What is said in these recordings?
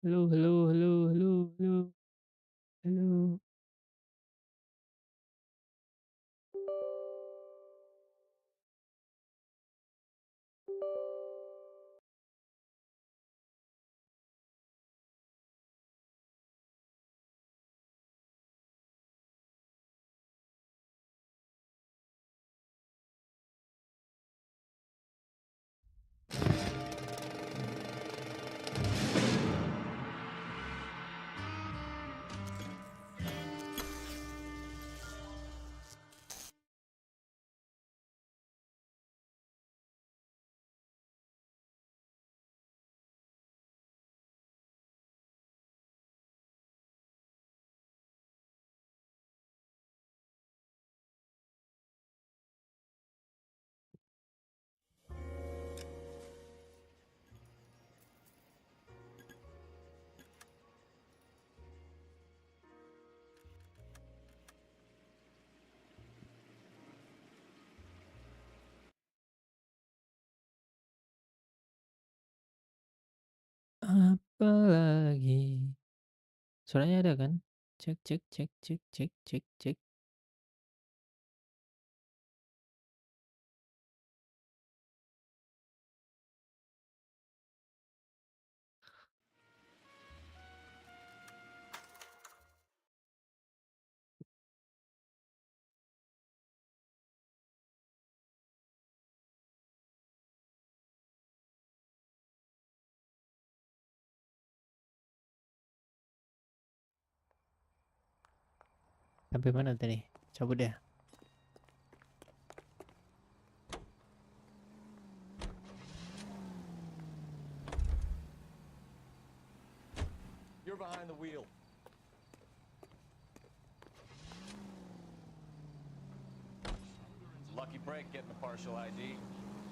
Halo halo halo halo halo halo. Apalagi suaranya ada kan? Cek cek cek cek cek cek cek. Sampai mana tadi? Cabut ya. You're behind the wheel. Lucky break getting a partial ID.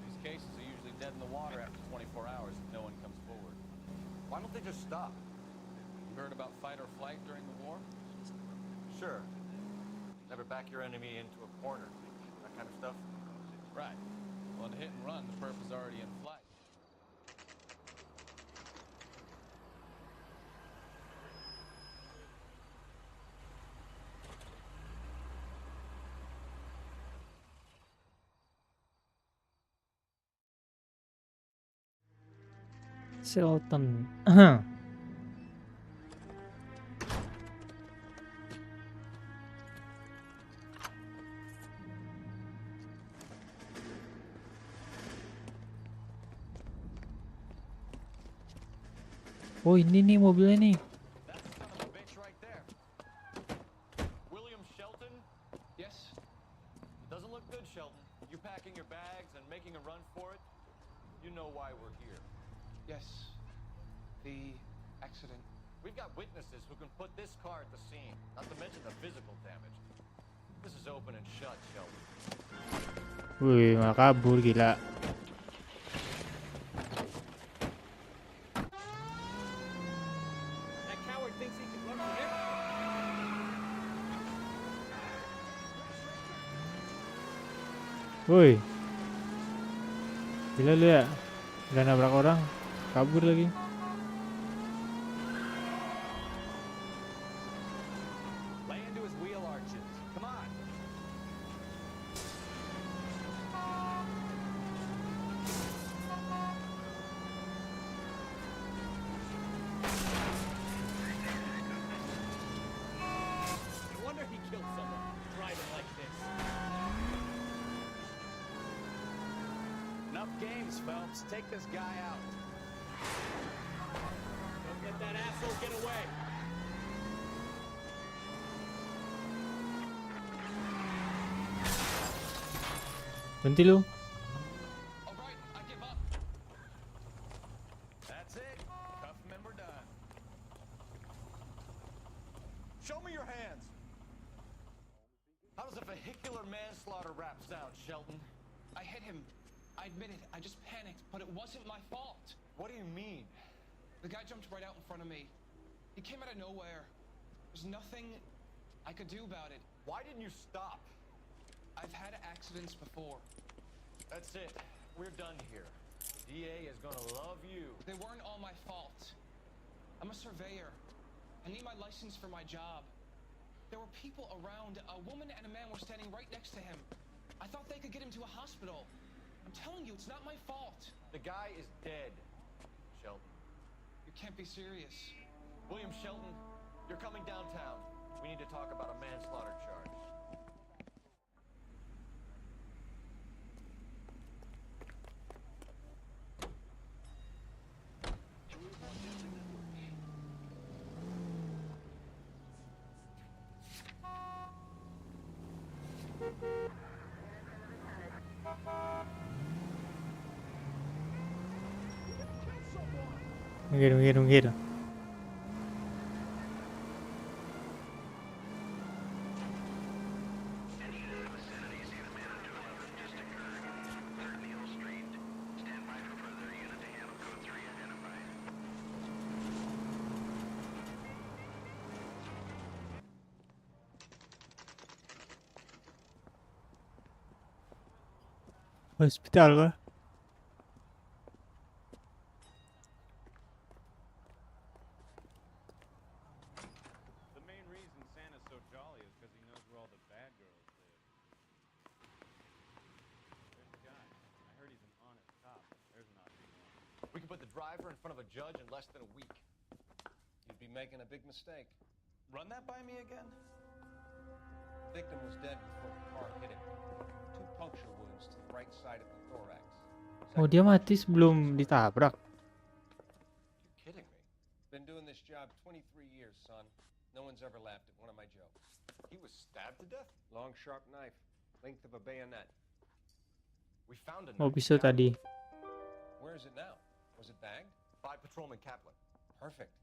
These cases are usually dead in the water after 24 hours if no one comes forward. Why don't they just stop? You heard about fight or flight during the war? Sure. Never back your enemy into a corner. That kind of stuff? Right. Well, in hit and run, the perp is already in flight. Shelton. Oh ini nih mobilnya nih. That's the son of a bitch right there. William Shelton? Yes. It doesn't look good, Shelton. You packing your bags and making a run for it? You know why we're here. Yes. The accident. We've got witnesses who can put this car at the scene, not to mention the physical damage. This is open and shut, Shelton. Wih malah kabur gila. That coward thinks he can run from here. Woi. Gila lu ya. Udah nabrak orang. Kabur lagi. Lay into his wheel arches. Come on. No wonder he killed someone driving like this. Enough games, Phelps. Take this guy out. Don't let that asshole get away. Berhenti lu. All right, I give up. That's it. Cuff member done. Show me your hands. How does a vehicular manslaughter rap sound, Shelton? I hit him. I admit it. I just panicked, but it wasn't my fault. What do you mean? The guy jumped right out in front of me. He came out of nowhere. There's nothing I could do about it. Why didn't you stop? I've had accidents before. That's it. We're done here. The DA is gonna love you. They weren't all my fault. I'm a surveyor. I need my license for my job. There were people around. A woman and a man were standing right next to him. I thought they could get him to a hospital. I'm telling you, it's not my fault. The guy is dead, Shelton. You can't be serious. William Shelton, you're coming downtown. We need to talk about a manslaughter charge. Minggir. Hospital kah? The main reason Santa's so jolly is because he knows where all the bad girls live. There's the guy. I heard he's an honest cop. There's an odd one. We can put the driver in front of a judge in less than a week. You'd be making a big mistake. Run that by me again? The victim was dead before the car hit him. 2 puncture wounds to the right side of the thorax. Oh, dia mati sebelum ditabrak. You kidding me? Been doing this job 23 years, son. No one's ever laughed at one of my jokes. He was stabbed to death? Long, sharp knife. Length of a bayonet. We found a Oh, knife. pisau tadi. Where is it now? Was it bagged? By Patrolman Kaplan. Perfect.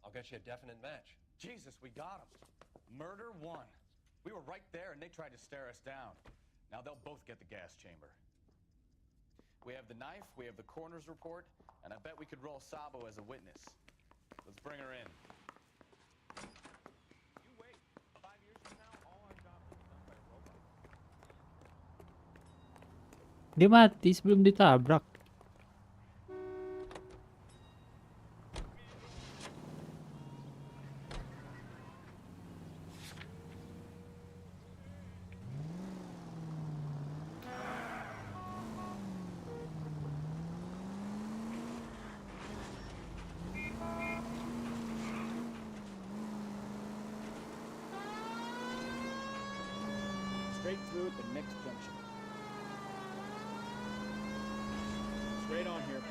I'll get you a definite match. Jesus, we got him. Murder 1. We were right there and they tried to stare us down. Now they'll both get the gas chamber. We have the knife, we have the coroner's report, and I bet we could roll Sabo as a witness. Let's bring her in. You wait. 5 years from now, all our jobs will be done by a robot. Dia mati sebelum ditabrak. Straight through at the next junction. Straight on here.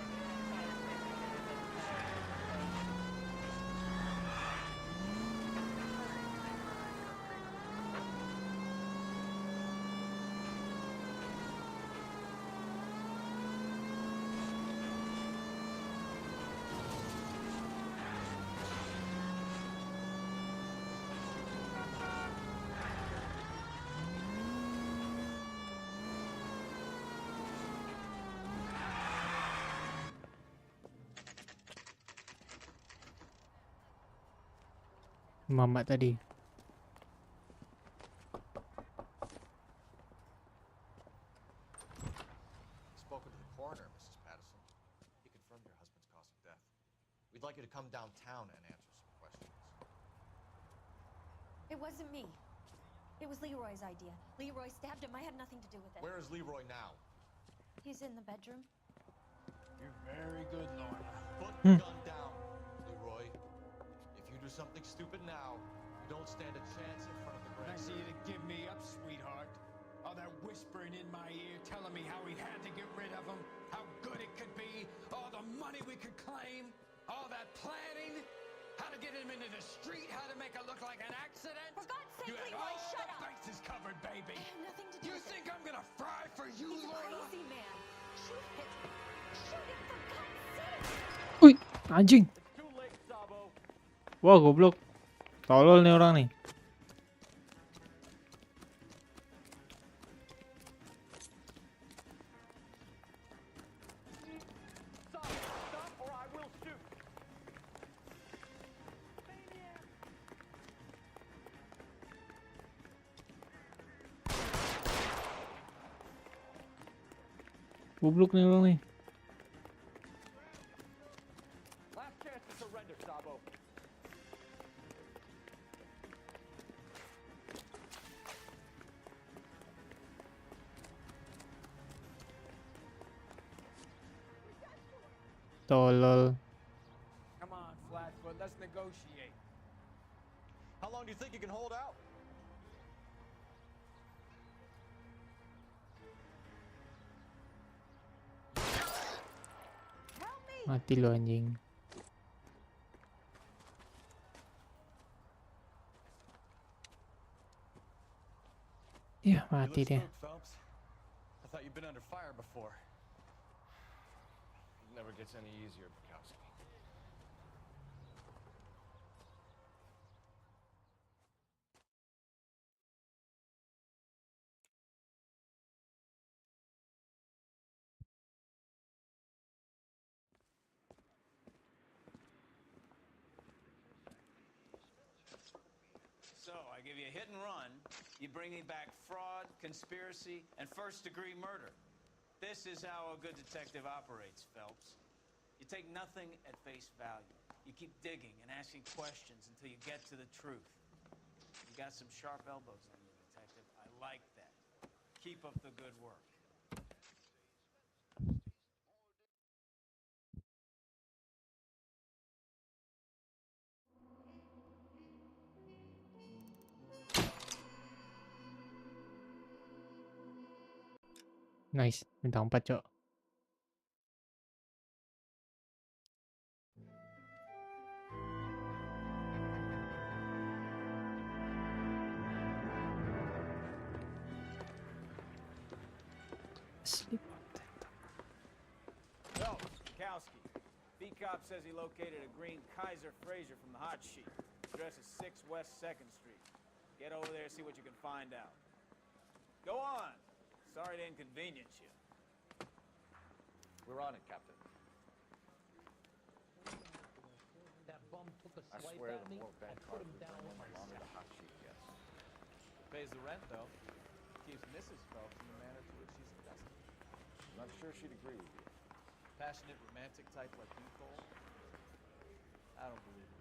Mamat tadi. Spoken to the coroner, Mrs. Patterson. He confirmed your husband's cause of death. We'd like you to come downtown and answer some questions. It wasn't me. It was Leroy's idea. Leroy stabbed him. I had nothing to do with it. Where is Leroy now? He's in the bedroom. You're very good, Lorna. Put the gun down, Leroy. If you do something stupid now, you don't stand a chance in front of the grand Nice of jury. you to give me up, sweetheart. All that whispering in my ear telling me how we had to get rid of him, how good it could be, all the money we could claim, all that planning, how to get him into the street, how to make it look like an accident. For God's sake, You had Leroy, all shut the up! bases covered, baby. I had nothing to do You with think it. I'm gonna fry for you, He's a Lorna? crazy man. Shoot him. Shoot him, for God's sake! Ui, anjing. It's too late, Sabo. Wah, goblok. Tolol nih orang nih. Sabo, stop or I will shoot. Goblok nih orang nih. Last chance Surrender, Sabo. Tolol. Come on, Flatfoot, let's negotiate. How long do you think you can hold out? Mati lo anjing. Ya, You mati look dia. spooked, Phelps. I thought you'd been under fire before. It never gets any easier, Bukowski. So, I give you a hit and run, you bring me back fraud, conspiracy, and first-degree murder. This is how a good detective operates, Phelps. You take nothing at face value. You keep digging and asking questions until you get to the truth. You got some sharp elbows on you, detective. I like that. Keep up the good work. Nice. Bintang 4, Cok. Sleep on that. Phelps, Bukowski. B-Cop says he located a green Kaiser Fraser from the hot sheet. Address is 6 West 2nd Street. Get over there, see what you can find out. Go on. Sorry to inconvenience you. We're on it, Captain. That bum took a I swipe swear at the me. more I bad put cars him we down bring with in, my the longer the sack. hot sheet gets. Pays the rent, though. Keeps Mrs. Phelps in the manner to which she's accustomed. I'm not sure she'd agree with you. Passionate, romantic type like you, Cole? I don't believe it.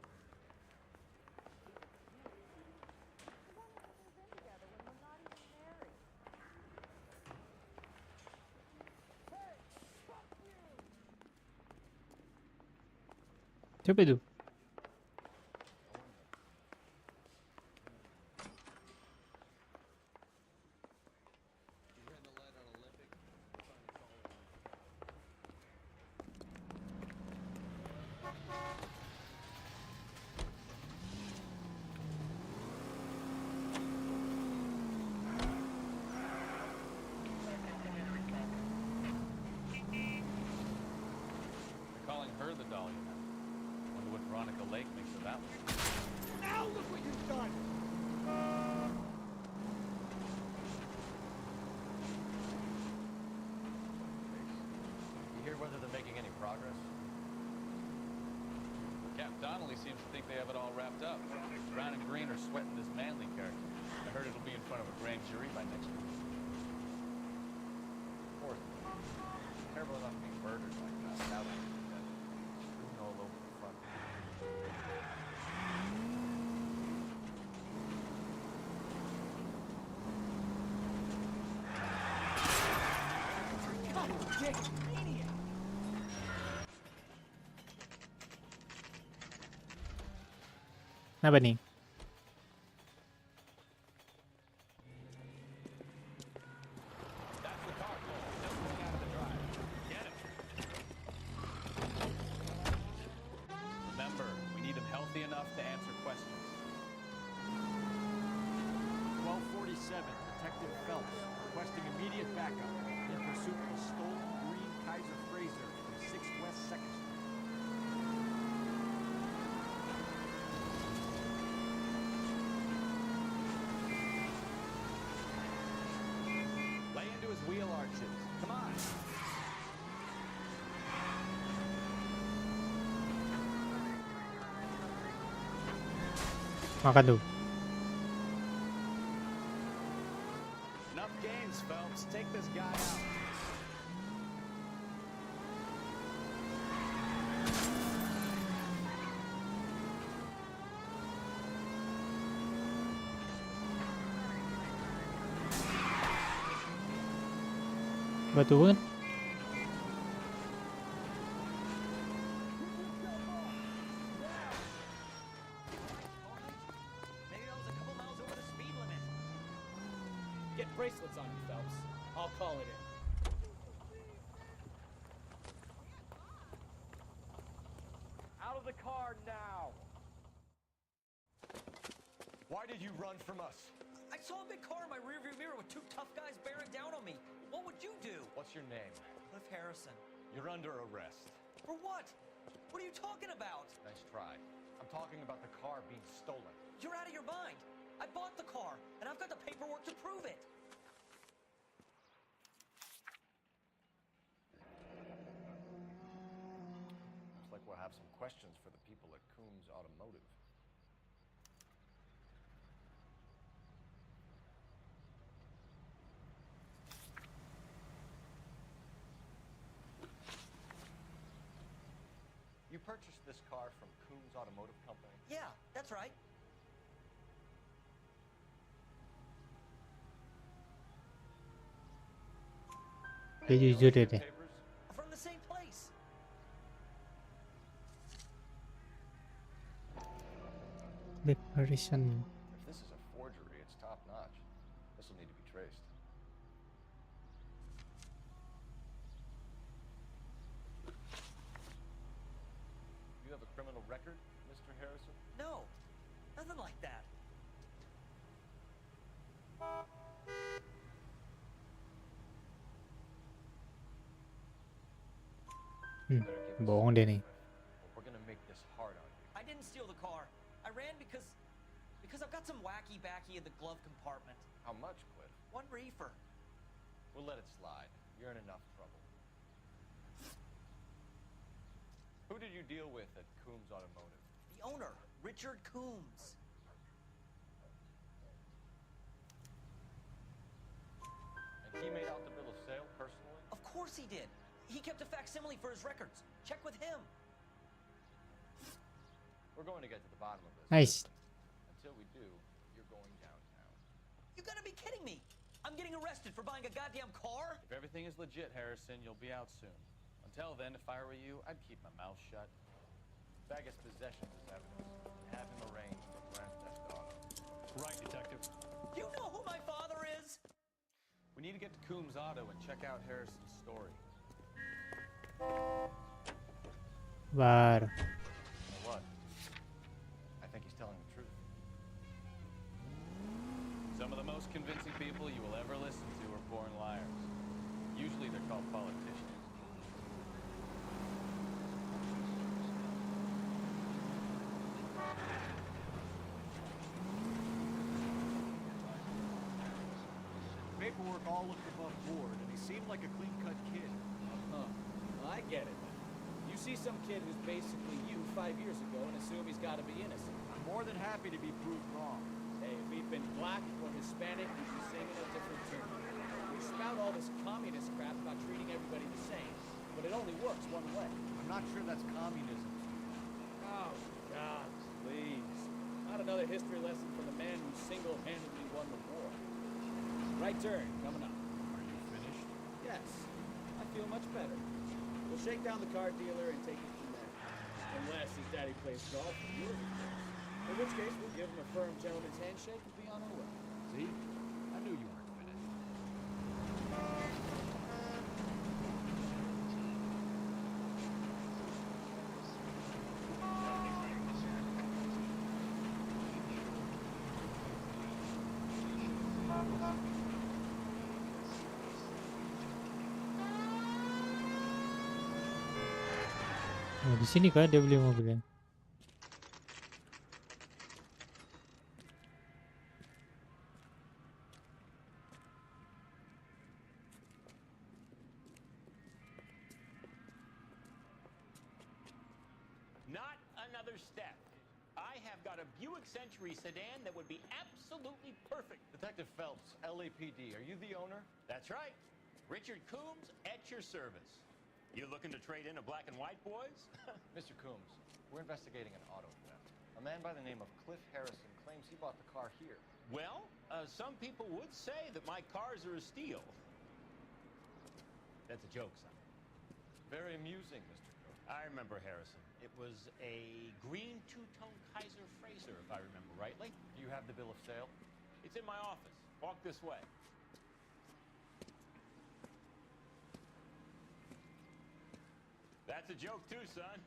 Siapa itu? They're calling her the Dahlia now. Wonder what Veronica Lake makes of that one. Now look what you've done! You hear whether they're making any progress? Cap Donnelly seems to think they have it all wrapped up. Brown and Green are sweating this Manley character. I heard it'll be in front of a grand jury by next week. Poor thing. Terrible enough being murdered like that. Now they're dead. Screwing all over the front. Kenapa nih? That's the car, Cole. Just going out of the drive. Get him. Remember, we need them healthy enough to answer questions. 1247, Detective Phelps, requesting immediate backup in pursuit of a stolen green Kaiser Fraser from 6 West 2nd Street. Lay into his wheel arches. Come on. Makan tuh. Enough games, Phelps. Take this guy out. Batu kan? Maybe that was a couple miles over the speed limit. Get bracelets on you, Phelps. I'll call it in. Out of the car now! Why did you run from us? I saw a big car in my rearview mirror with two tough guys bearing down on me. What would you do? What's your name? Cliff Harrison. You're under arrest. For what? What are you talking about? Nice try. I'm talking about the car being stolen. You're out of your mind. I bought the car, and I've got the paperwork to prove it. Looks like we'll have some questions for the people at Coombs Automotive. You purchased this car from Coombs Automotive Company? Yeah, that's right. Dia jujur dia deh. Papers? From the same place. Cliff Harrison. If this is a forgery, it's top notch. This will need to be traced. You have a criminal record, Mr. Harrison? No, nothing like that. Bohong dia ni. We're gonna make this hard on you. I didn't steal the car. I ran because I've got some wacky backy in the glove compartment. How much, Cliff? One reefer. We'll let it slide. You're in enough trouble. Who did you deal with at Coombs Automotive? The owner, Richard Coombs. And he made out the bill of sale personally? Of course he did. He kept a facsimile for his records. Check with him. We're going to get to the bottom of this. Nice. Until we do, you're going downtown. You gotta be kidding me. I'm getting arrested for buying a goddamn car? If everything is legit, Harrison, you'll be out soon. Until then, if I were you, I'd keep my mouth shut. Bag his possessions as evidence. Have him arraigned for Grand Theft Auto. Right, Detective. You know who my father is? We need to get to Coombs Auto and check out Harrison's story. Bar. You know what? I think he's telling the truth. Some of the most convincing people you will ever listen to are born liars. Usually they're called politicians. Paperwork all looked above board, and he seemed like a clean-cut kid. Well, I get it. You see some kid who's basically you 5 years ago and assume he's got to be innocent. I'm more than happy to be proved wrong. Hey, if he'd been black or Hispanic, we'd be singing a different tune. We spout all this communist crap about treating everybody the same, but it only works one way. I'm not sure that's communism. Oh, God, please. Not another history lesson from the man who single-handedly won the war. Right turn, coming up. Are you finished? Yes, I feel much better. We'll shake down the car dealer and take it from there. Unless his daddy plays golf and you're the course. In which case, we'll give him a firm gentleman's handshake and be on our way. See? I knew you weren't finished. Oh, di sini kah dia beli mobilnya? Not another step. I have got a Buick Century sedan that would be absolutely perfect. Detective Phelps, LAPD, are you the owner? That's right. Richard Coombs at your service. You looking to trade in a black and white, boys? Mr. Coombs, we're investigating an auto theft. A man by the name of Cliff Harrison claims he bought the car here. Well, some people would say that my cars are a steal. That's a joke, son. Very amusing, Mr. Coates. I remember Harrison. It was a green two-tone Kaiser Fraser, if I remember rightly. Do you have the bill of sale? It's in my office. Walk this way. That's a joke too, son.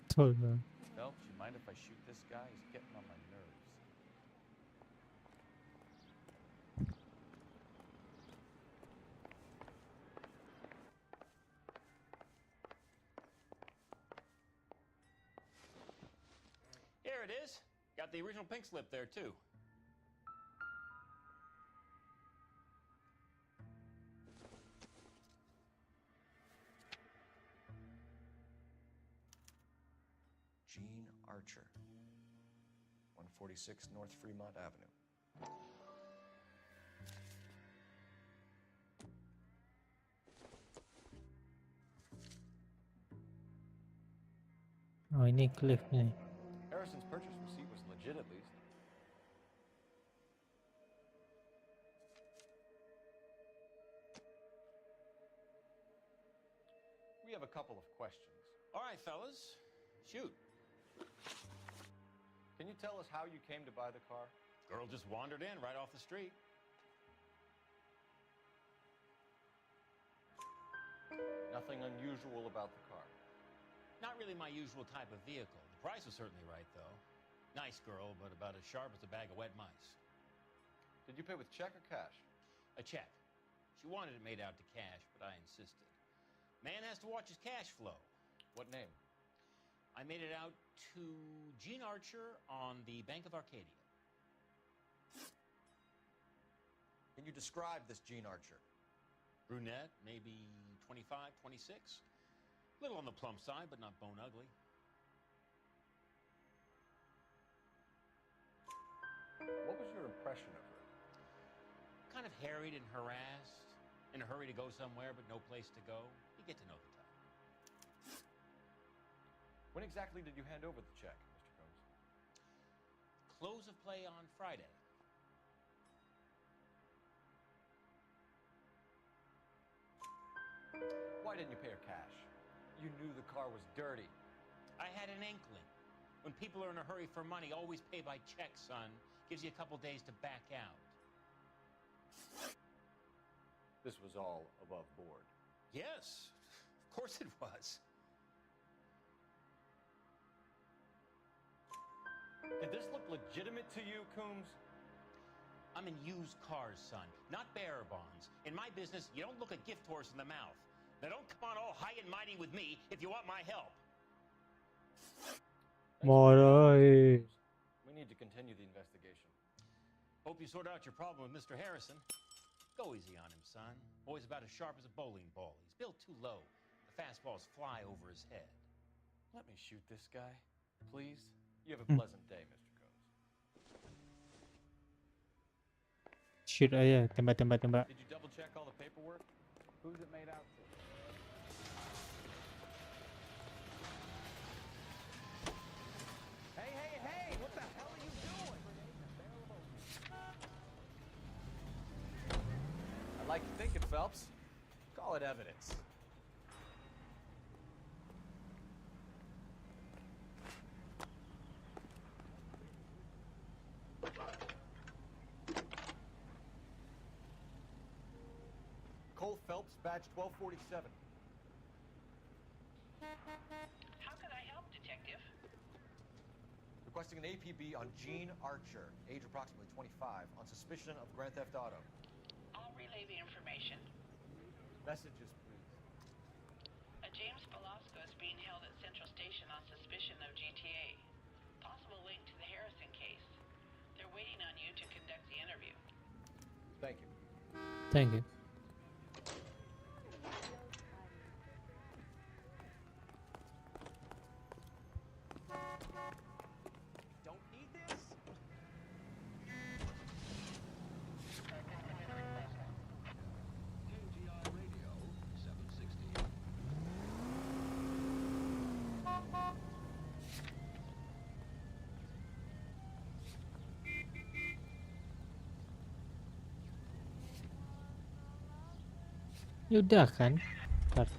Totally. Phelps, you mind if I shoot this guy? He's getting on my nerves. Here it is. Got the original pink slip there too. Gene Archer, 146 North Fremont Avenue. Oh, ini Cliff nih. Harrison's purchase receipt was legit at least. We have a couple of questions. All right, fellas. Shoot. Can you tell us how you came to buy the car? Girl just wandered in right off the street. Nothing unusual about the car. Not really my usual type of vehicle. The price was certainly right, though. Nice girl, but about as sharp as a bag of wet mice. Did you pay with check or cash? A check. She wanted it made out to cash, but I insisted. Man has to watch his cash flow. What name? I made it out to Gene Archer on the Bank of Arcadia. Can you describe this Gene Archer? Brunette, maybe 25, 26. Little on the plump side, but not bone ugly. What was your impression of her? Kind of harried and harassed. In a hurry to go somewhere, but no place to go. You get to know the type. When exactly did you hand over the check, Mr. Combs? Close of play on Friday. Why didn't you pay her cash? You knew the car was dirty. I had an inkling. When people are in a hurry for money, always pay by check, son. Gives you a couple days to back out. This was all above board. Yes, of course it was. Did this look legitimate to you, Coombs? I'm in used cars, son, not bearer bonds. In my business, you don't look a gift horse in the mouth. Now don't come on all high and mighty with me if you want my help. Moray. We need to continue the investigation. Hope you sort out your problem with Mr. Harrison. Go easy on him, son. Boy's about as sharp as a bowling ball. He's built too low. The fastballs fly over his head. Let me shoot this guy, please. You have a pleasant day, Mr. Combs. Shoot aja, tembak. Did you double check all the paperwork? Who's it made out to? Hey, what the hell are you doing? I like to think it, Phelps. Call it evidence. Cole Phelps, badge 1247. How can I help, Detective? Requesting an APB on Gene Archer, age approximately 25, on suspicion of Grand Theft Auto. I'll relay the information. Messages, please. A James Velasco is being held at Central Station on suspicion of GTA. Possible link to the Harrison case. They're waiting on you to conduct the interview. Thank you. Thank you. Don't need this? KGI Radio 760. Ya udah kan. Ntar.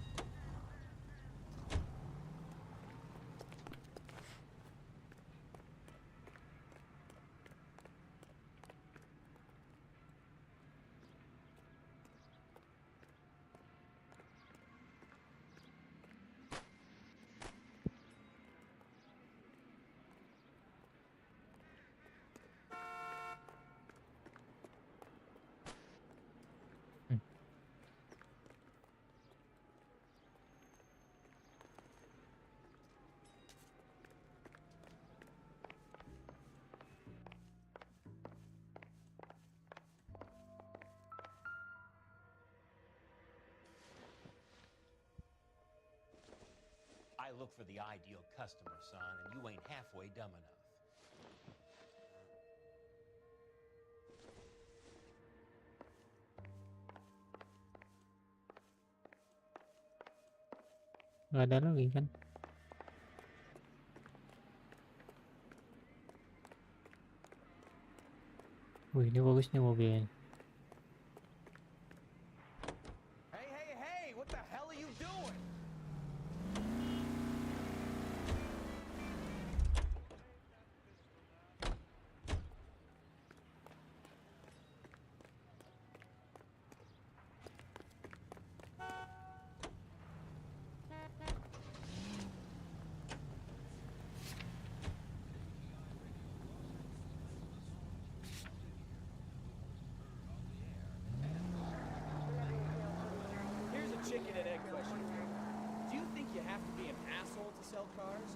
Hmm. I look for the ideal customer, son, and you ain't halfway dumb enough. Nggak ada lagi kan. Wih, ini bagus nih mobilnya. Hey, hey, hey! What the hell are you doing? Here's a chicken and egg question for you. Do you think you have to be an asshole to sell cars?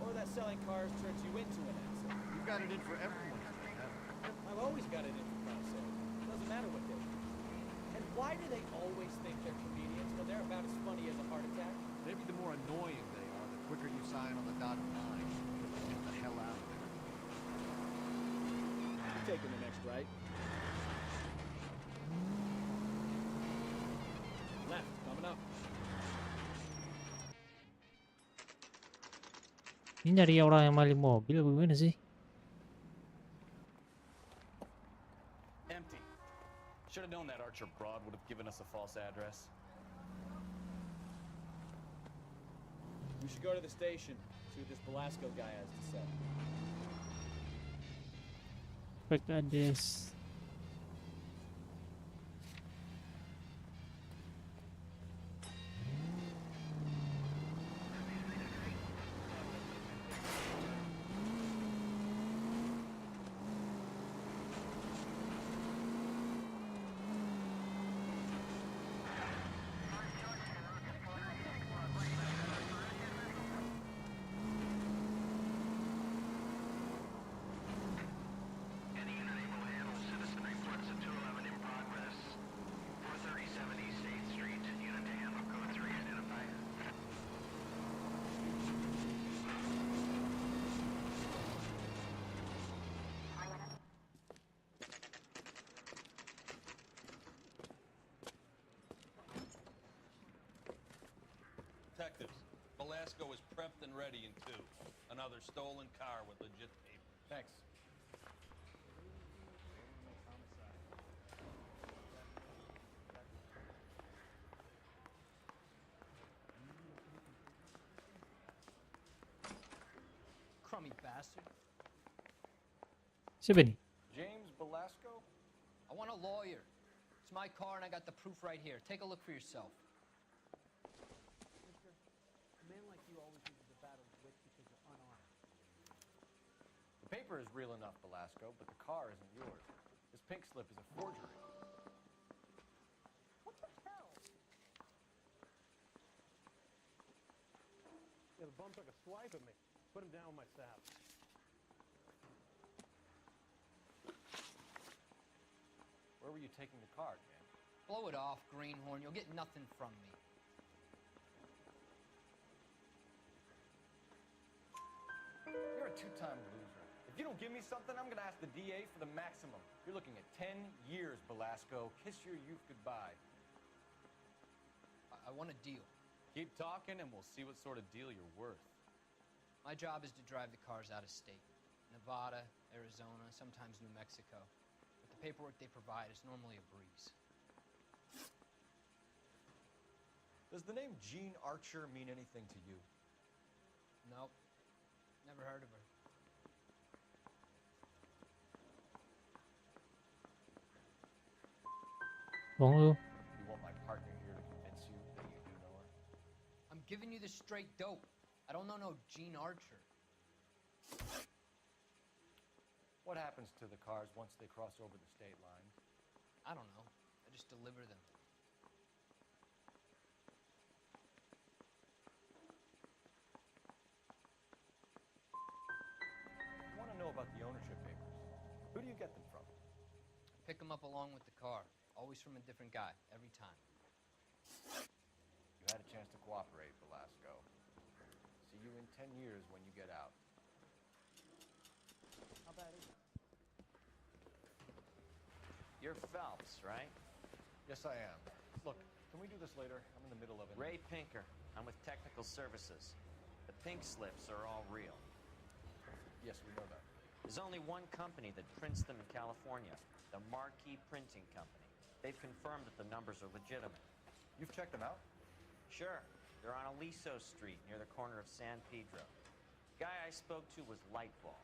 Or that selling cars turns you into an asshole? You've got it in for everyone. I've always got it in for car sales. Doesn't matter what they do. And why do they always think they're comedians when they're about as funny as a heart attack? Maybe the more annoying they are, the quicker you sign on the dotted line. Get the hell out of there. You're taking the next right. Left, coming up. Ini nyari orang yang maling mobil apa gimana sih? Empty. Should have known that Archer broad would have given us a false address. We should go to the station, see what this Velasco guy has to say. Fake address. Detectives, Velasco is prepped and ready in 2. Another stolen car with legit papers. Thanks. Crummy bastard. Siapa nih? James Velasco? I want a lawyer. It's my car and I got the proof right here. Take a look for yourself. Mister, a man like you always uses a battle wit because you're unarmed. The paper is real enough, Velasco, but the car isn't yours. This pink slip is a forgery. What the hell? Yeah, the bum took a swipe at me. Put him down with my saddle. Where were you taking the car, James? Blow it off, greenhorn. You'll get nothing from me. You're a two-time loser. If you don't give me something, I'm gonna ask the DA for the maximum. You're looking at 10 years, Velasco. Kiss your youth goodbye. I want a deal. Keep talking and we'll see what sort of deal you're worth. My job is to drive the cars out of state. Nevada, Arizona, sometimes New Mexico. But the paperwork they provide is normally a breeze. Does the name Jean Archer mean anything to you? Nope. Never heard of her. Bonjour. You want my partner here to convince you that you do know her? I'm giving you the straight dope. I don't know no Gene Archer. What happens to the cars once they cross over the state line? I don't know. I just deliver them. I want to know about the ownership papers. Who do you get them from? Pick them up along with the car. Always from a different guy, every time. You had a chance to cooperate, Velasco. See you in 10 years when you get out. How bad is it? You're Phelps, right? Yes, I am. Look, can we do this later? I'm in the middle of it. Ray Pinker. I'm with Technical Services. The pink slips are all real. Yes, we know that. There's only one company that prints them in California, the Marquee Printing Company. They've confirmed that the numbers are legitimate. You've checked them out? Sure. They're on Aliso Street, near the corner of San Pedro. The guy I spoke to was Lightball.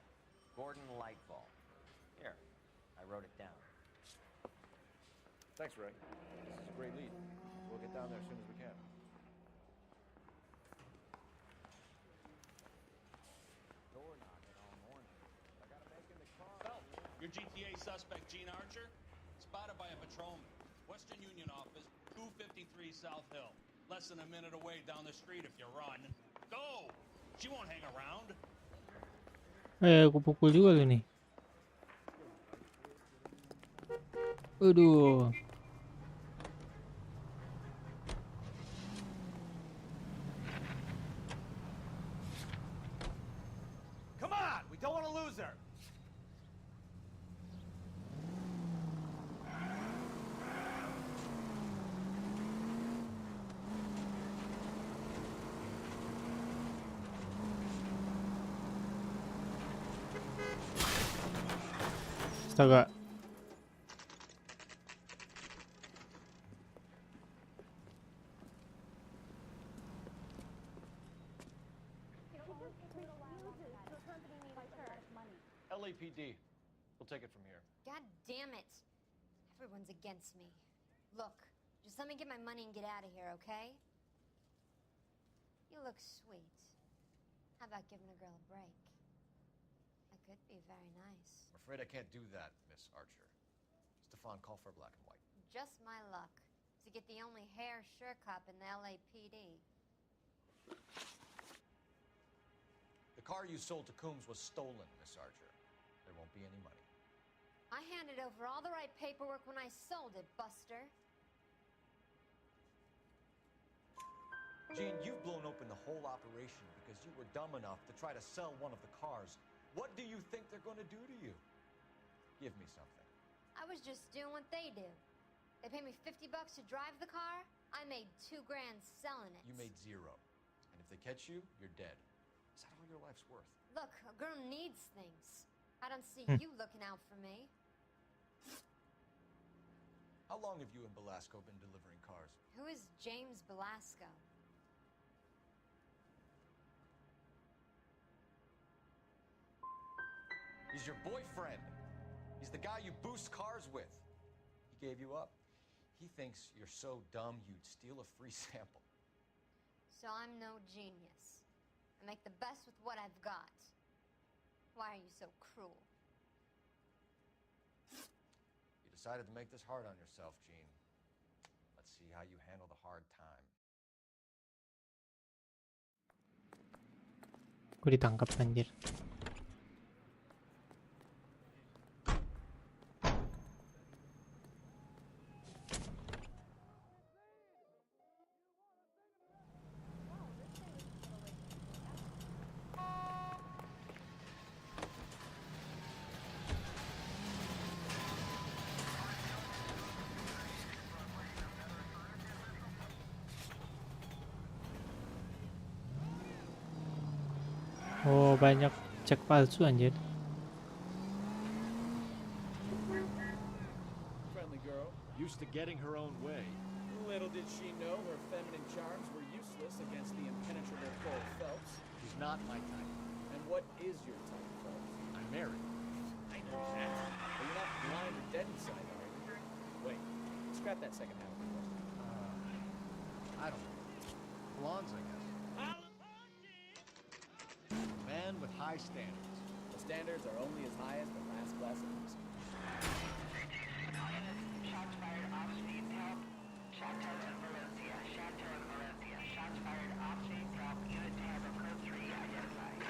Gordon Lightball. Here, I wrote it down. Thanks, Ray. This is a great lead. We'll get down there as soon as we can. Door knocking all morning. I gotta make in the car. Phelps, your GTA suspect, Gene Archer, spotted by a patrolman. Western Union office, 253 South Hill. Less than a minute away down the street if you run. Go! She won't hang around. Aku pukul juga lu nih. Aduh. Come on! We don't want to lose her! Astaga. LAPD. We'll take it from here. God damn it. Everyone's against me. Look, just let me get my money and get out of here, okay? You look sweet. How about giving a girl a break? That could be very nice. I'm afraid I can't do that, Miss Archer. Stefan, call for black and white. Just my luck to get the only hair sure cop in the LAPD. The car you sold to Coombs was stolen, Miss Archer. There won't be any money. I handed over all the right paperwork when I sold it, Buster. Gene, you've blown open the whole operation because you were dumb enough to try to sell one of the cars. What do you think they're going to do to you? Give me something. I was just doing what they do. They paid me $50 to drive the car. I made $2 grand selling it. You made zero. And if they catch you, you're dead. Is that all your life's worth? Look, a girl needs things. I don't see you looking out for me. How long have you and Velasco been delivering cars? Who is James Velasco? He's your boyfriend. He's the guy you boost cars with. He gave you up. He thinks you're so dumb you'd steal a free sample. So I'm no genius. I make the best with what I've got. Why are you so cruel? You decided to make this hard on yourself, Gene. Let's see how you handle the hard time. Gue ditangkap anjir. Oh, banyak cek palsu anjir. Friendly girl, used to getting her own way. Little did she know her feminine charms were useless against the impenetrable Cole Phelps. He's not my type. And what is your type, Phelps? I'm married. I know that. But you're not blind or dead inside, are you? Wait, scrap that second half of the question. I don't know. Blondes, I guess. Man with high standards. The standards are only as high as the last glass of whiskey. Shots fired off speed help. Chateau and Valencia. Chateau and Valencia. Shots fired off speed help. Unit to have code 3 identified.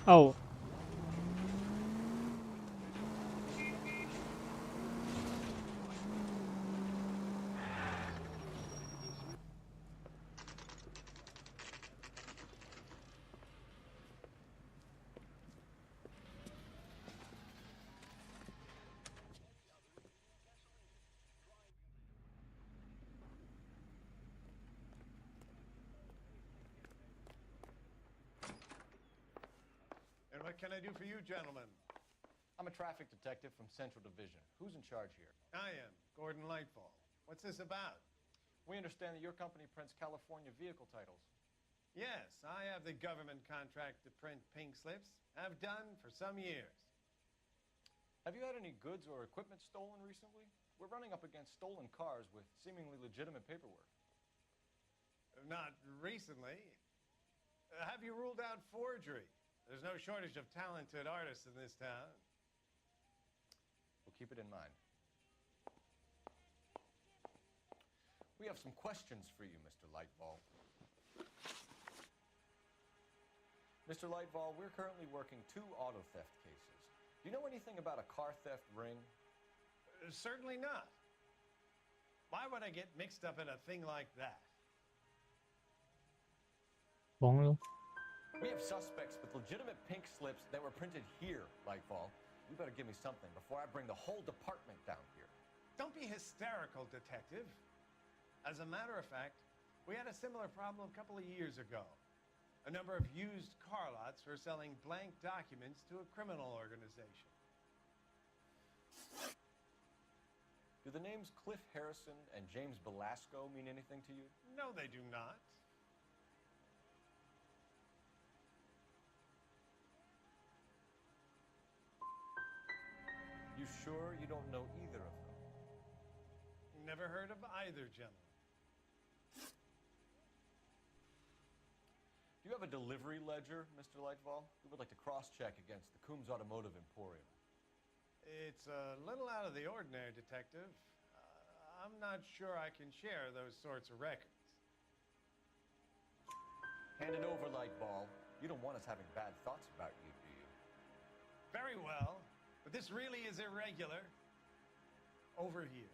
Oh. And what can I do for you, gentlemen? I'm a traffic detective from Central Division. Who's in charge here? I am, Gordon Lightfall. What's this about? We understand that your company prints California vehicle titles. Yes, I have the government contract to print pink slips. I've done for some years. Have you had any goods or equipment stolen recently? We're running up against stolen cars with seemingly legitimate paperwork. Not recently. Have you ruled out forgery? There's no shortage of talented artists in this town. We'll keep it in mind. We have some questions for you, Mr. Lightball. Mr. Lightball, we're currently working 2 auto theft cases. Do you know anything about a car theft ring? Certainly not. Why would I get mixed up in a thing like that? Bóng luôn. We have suspects with legitimate pink slips that were printed here, Lightfall. You better give me something before I bring the whole department down here. Don't be hysterical, detective. As a matter of fact, we had a similar problem a couple of years ago. A number of used car lots were selling blank documents to a criminal organization. Do the names Cliff Harrison and James Belasco mean anything to you? No, they do not. You sure you don't know either of them? Never heard of either gentleman. Do you have a delivery ledger, Mr. Lightfall? We would like to cross-check against the Coombs Automotive Emporium. It's a little out of the ordinary, detective. I'm not sure I can share those sorts of records. Hand it over, Lightball. You don't want us having bad thoughts about you, do you? Very well, but this really is irregular. Over here.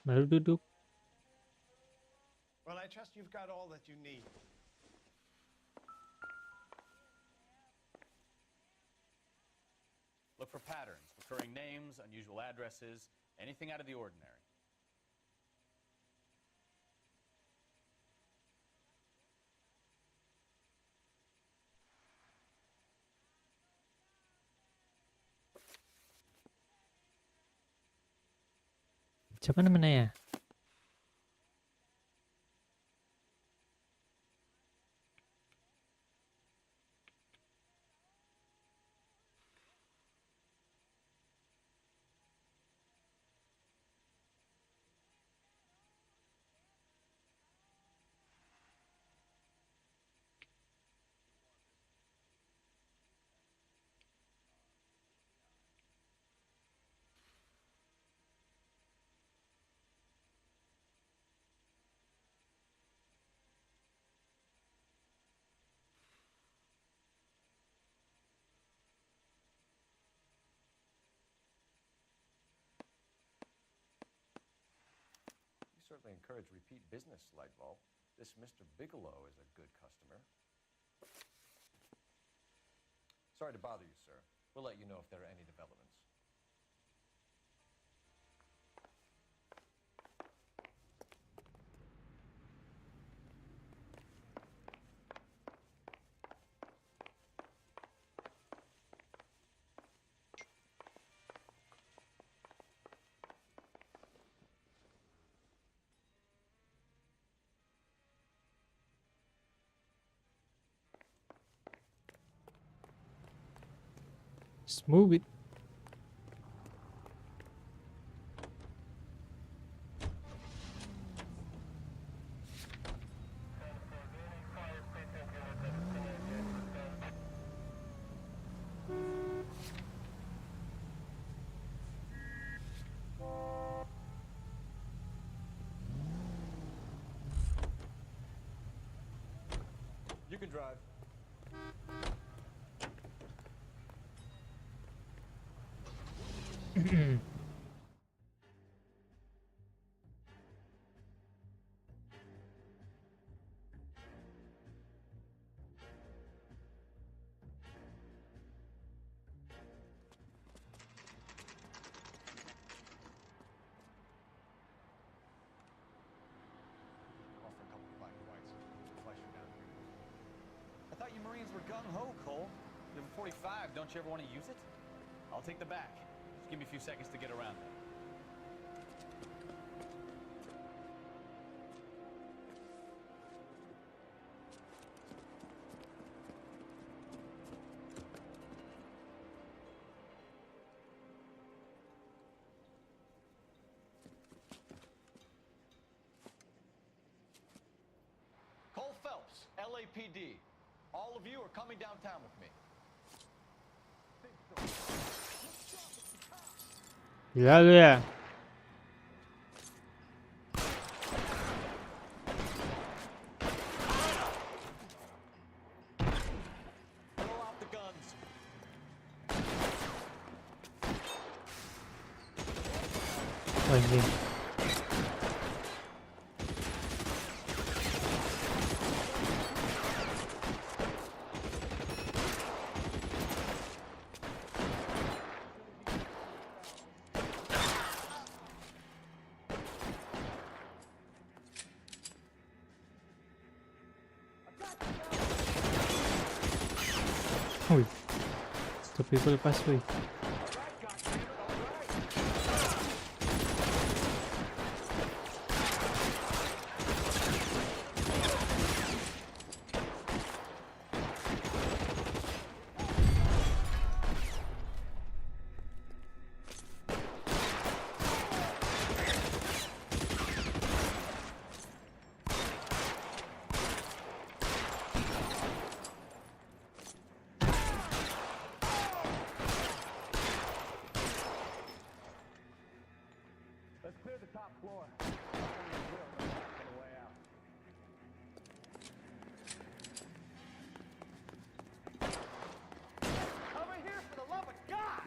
Baru duduk. Well, I trust you've got all that you need. Look for patterns, recurring names, unusual addresses, anything out of the ordinary. Siapa namanya ya? We certainly encourage repeat business, Lightball. This Mr. Bigelow is a good customer. Sorry to bother you, sir. We'll let you know if there are any developments. Let's move it. You can drive. I thought you Marines were gung-ho, Cole. You have a 45, don't you ever want to use it? I'll take the back. Just give me a few seconds to get around there. Cole Phelps, LAPD. All of you are coming downtown with me. Gila lu ya. Throw out the guns. Oh, ini. Wih, tapi gue lepas wih. Let's clear the top floor. Over here, for the love of God!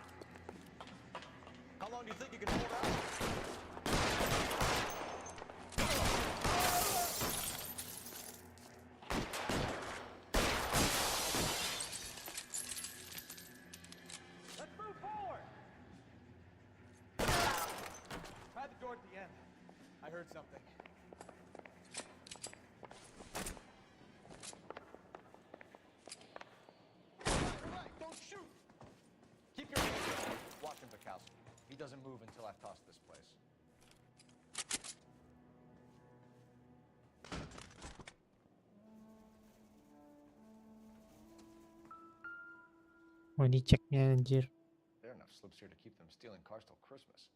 How long do you think you can hold out? Let's move forward! Try the door at the end. I heard something. Right, don't shoot! Keep your hands down. Watch him, Bukowski. He doesn't move until I've tossed this place. Oh, ini ceknya anjir. There are enough slips here to keep them stealing cars till Christmas.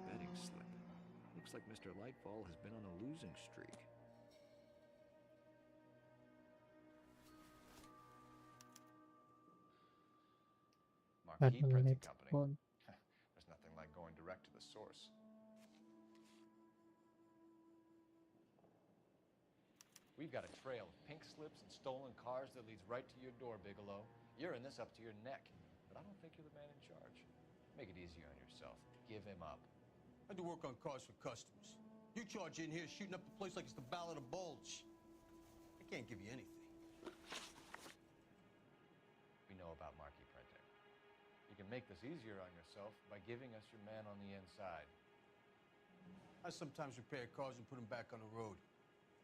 Betting slip. Looks like Mr. Lightfall has been on a losing streak. Marquee Printing Company. Phone. There's nothing like going direct to the source. We've got a trail of pink slips and stolen cars that leads right to your door, Bigelow. You're in this up to your neck, but I don't think you're the man in charge. Make it easier on yourself. Give him up. I do work on cars for customers. You charge in here shooting up the place like it's the Ballad of Bulge. I can't give you anything. We know about Marquee Printing. can make this easier on yourself by giving us your man on the inside. I sometimes repair cars and put them back on the road.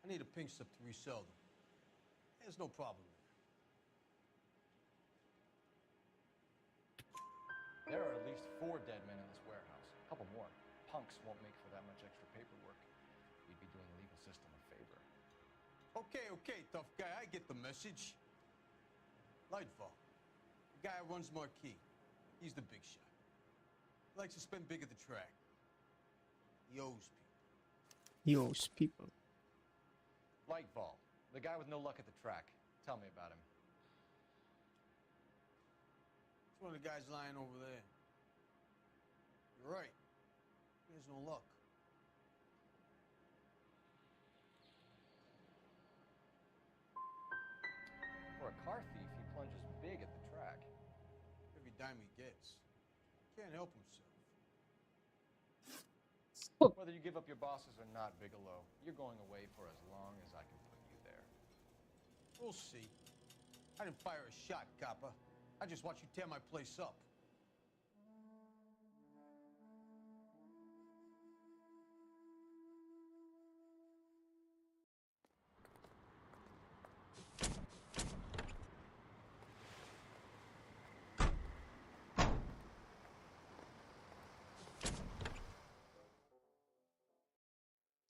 I need a pink slip to resell them. There's no problem there. There are at least 4 dead men in this warehouse. A couple more. Punks won't make for that much extra paperwork. You'd be doing the legal system a favor. Okay, tough guy, I get the message. Lightfall, the guy who runs Marquee. He's the big shot. He likes to spend big at the track. He owes people. Yo's people. Lightfall, the guy with no luck at the track. Tell me about him. It's one of the guys lying over there. You're right. He has no luck. For a car thief, he plunges big at the track. Every dime he gets. Can't help himself. Whether you give up your bosses or not, Bigelow, you're going away for as long as I can put you there. We'll see. I didn't fire a shot, copper. I just watched you tear my place up.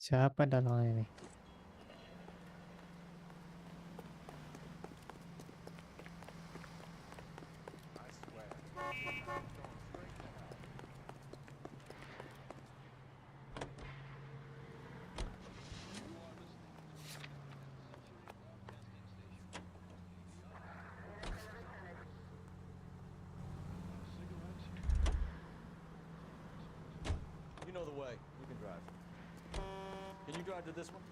Siapa dalamnya ini? I swear. Going straight to hell. You know the way. You can drive. Can you drive to this one?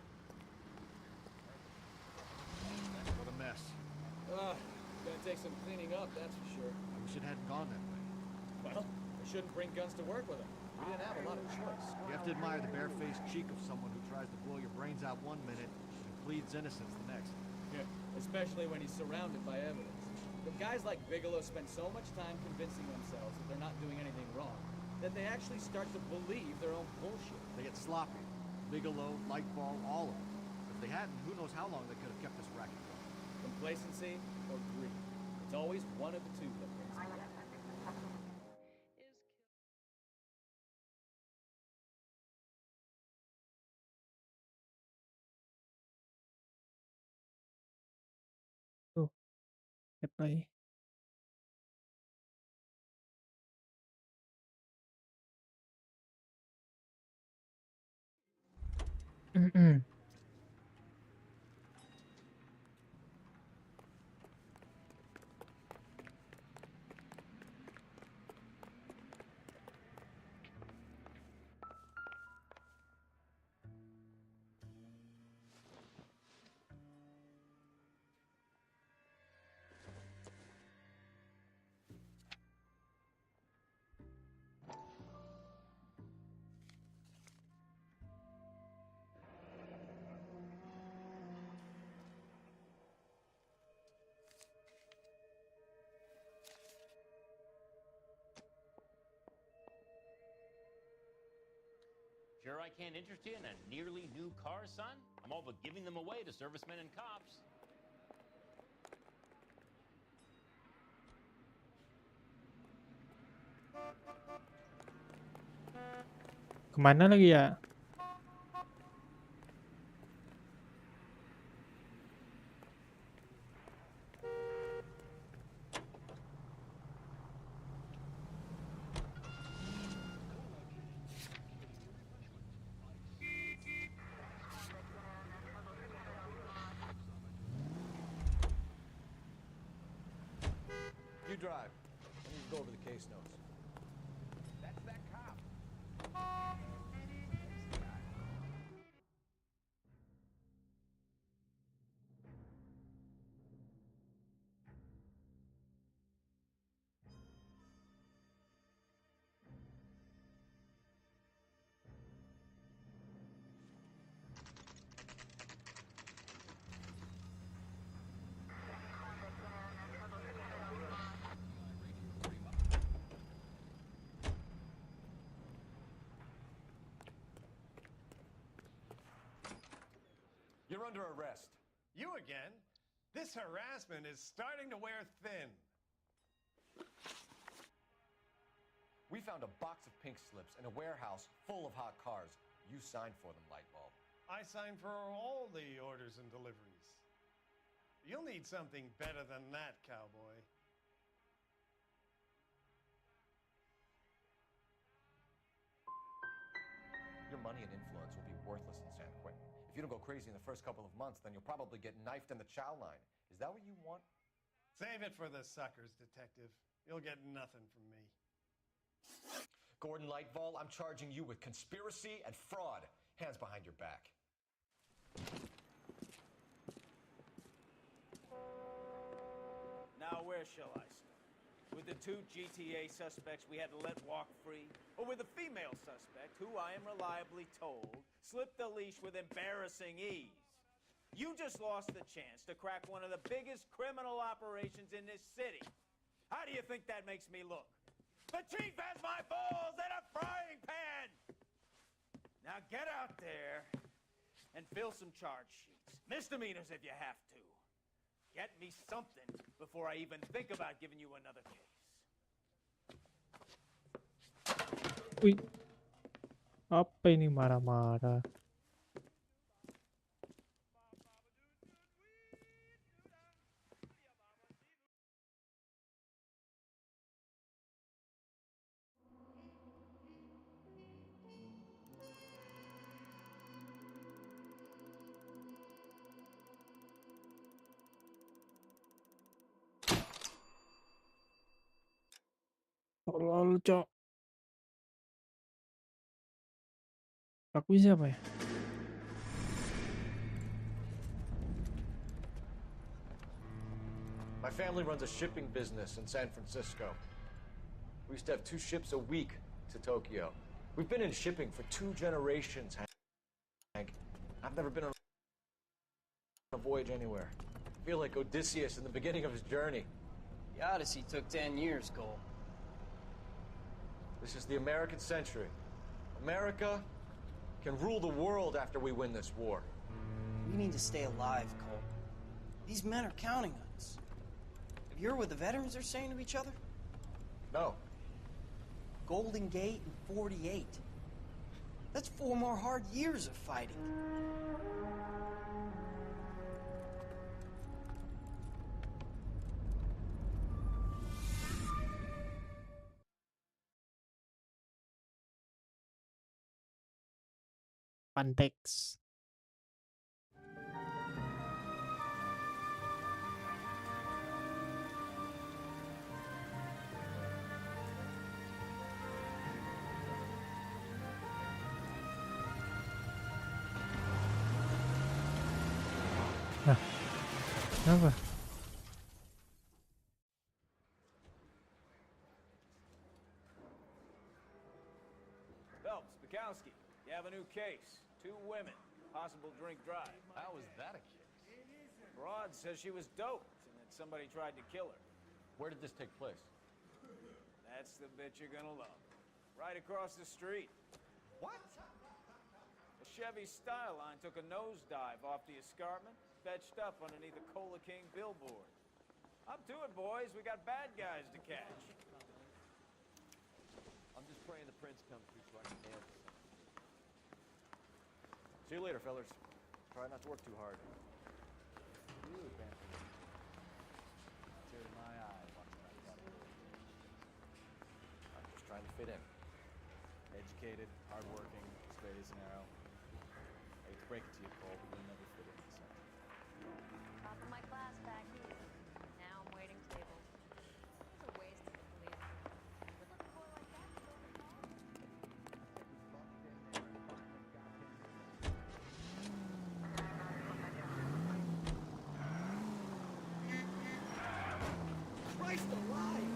What a mess. Gonna take some cleaning up, that's for sure. I wish it hadn't gone that way. Well, I shouldn't bring guns to work with them. We didn't have a lot of choice. You have to admire the barefaced cheek of someone who tries to blow your brains out one minute and pleads innocence the next. Yeah, especially when he's surrounded by evidence. But guys like Bigelow spend so much time convincing themselves that they're not doing anything wrong that they actually start to believe their own bullshit. They get sloppy. Bigelow, Lightfall, all of them. If they hadn't, who knows how long they could have kept this racket going. Complacency or greed. It's always one of the two that brings it down. Tuh, apply. Sure I can't interest you in a nearly new car, son? I'm all but giving them away to servicemen and cops. Kemana lagi ya? You drive. I need to go over the case notes. That's that cop. You're under arrest. You again? This harassment is starting to wear thin. We found a box of pink slips in a warehouse full of hot cars. You signed for them, Lightbulb. I signed for all the orders and deliveries. You'll need something better than that, cowboy. Your money and influence will be worthless in San Quentin. If you don't go crazy in the first couple of months, then you'll probably get knifed in the chow line. Is that what you want? Save it for the suckers, Detective. You'll get nothing from me. Gordon Lightball, I'm charging you with conspiracy and fraud. Hands behind your back. Now, where shall I start? With the 2 GTA suspects we had to let walk free? Or with the female suspect, who I am reliably told slipped the leash with embarrassing ease? You just lost the chance to crack one of the biggest criminal operations in this city. How do you think that makes me look? The chief has my balls in a frying pan! Now get out there and fill some charge sheets. Misdemeanors if you have to. Get me something before I even think about giving you another case. Wih, apa ini marah-marah? Tolol, cok. Aku siapa ya? My family runs a shipping business in San Francisco. We used to have 2 ships a week to Tokyo. We've been in shipping for 2 generations, Hank. I've never been on a voyage anywhere. I feel like Odysseus in the beginning of his journey. The Odyssey took 10 years, Cole. This is the American century. America can rule the world after we win this war. We need to stay alive, Cole. These men are counting on us. Have you heard what the veterans are saying to each other? No. Golden Gate and 48. That's 4 more hard years of fighting. Pantex. Hah, kenapa? Phelps, Bukowski, you have a new case. 2 women, possible drink drive. How is that a case? Broad says she was doped and that somebody tried to kill her. Where did this take place? That's the bit you're gonna love. Right across the street. What? A Chevy Styline took a nosedive off the escarpment, fetched up underneath a Cola King billboard. Up to it, boys. We got bad guys to catch. I'm just praying the prince comes through so I can nail this. See you later, fellers. Try not to work too hard. Ooh, Bantam. Tear to my eye watching that buddy. I'm just trying to fit in. Educated, hardworking, straight as an arrow. I hate to break it to you, Cole, but you'll never fit in this center. Top of my class back here. Now I'm waiting tables. It's a waste of a police. Would let a boy like that go to college? Christ alive!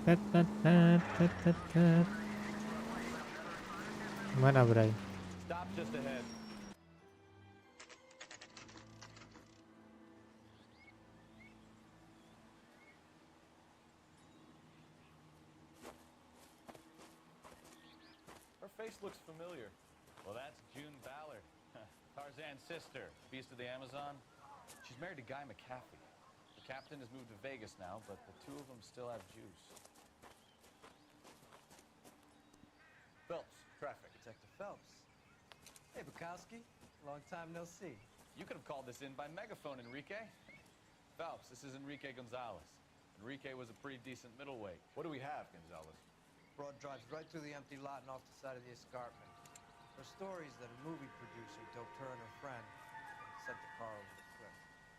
Tet. Mana, Bray? Stop just ahead. face looks familiar. Well, that's June Ballard, Tarzan's sister, beast of the Amazon. She's married to Guy McCaffrey. The captain has moved to Vegas now, but the two of them still have juice. Phelps, traffic. Detective Phelps. Hey, Bukowski. Long time no see. You could have called this in by megaphone, Enrique. Phelps, this is Enrique Gonzalez. Enrique was a pretty decent middleweight. What do we have, Gonzalez? Broad drives right through the empty lot and off the side of the escarpment. Her stories that a movie producer doped her and her friend and sent the car over the cliff.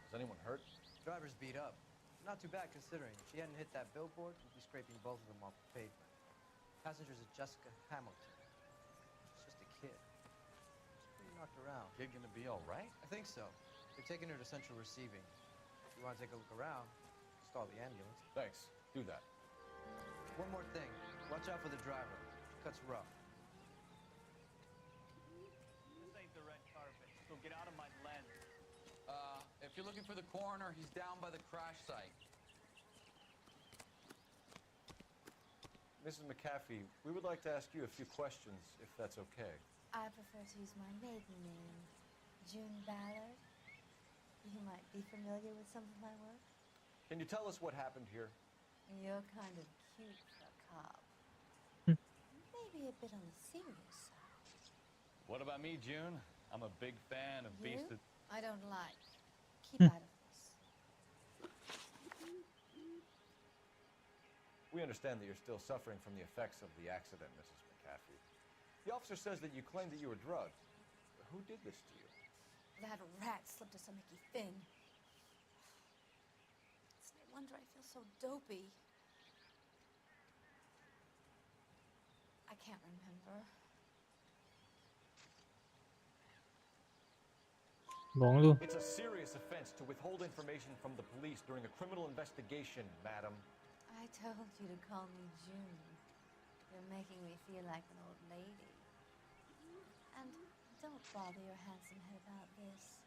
Is anyone hurt? Driver's beat up. Not too bad considering. If she hadn't hit that billboard, we'd be scraping both of them off the pavement. Passenger's a Jessica Hamilton. She's just a kid. She's pretty knocked around. Kid gonna be all right? I think so. They're taking her to central receiving. If you want to take a look around, stall the ambulance. Thanks. Do that. One more thing. Watch out for the driver. She cuts rough. This ain't the red carpet, so get out of my lens. If you're looking for the coroner, he's down by the crash site. Mrs. McCaffrey, we would like to ask you a few questions, if that's okay. I prefer to use my maiden name, June Ballard. You might be familiar with some of my work. Can you tell us what happened here? You're kind of cute for a cop. Maybe a bit on the serious side. What about me, June? I'm a big fan of You? Beast of... I don't like. Keep out of this. We understand that you're still suffering from the effects of the accident, Mrs. McCaffrey. The officer says that you claimed that you were drugged. Who did this to you? That rat slipped us a Mickey Finn. It's no wonder I feel so dopey. I can't remember. Bohong lu. It's a serious offense to withhold information from the police during a criminal investigation, madam. I told you to call me June. You're making me feel like an old lady. And don't bother your handsome head about this.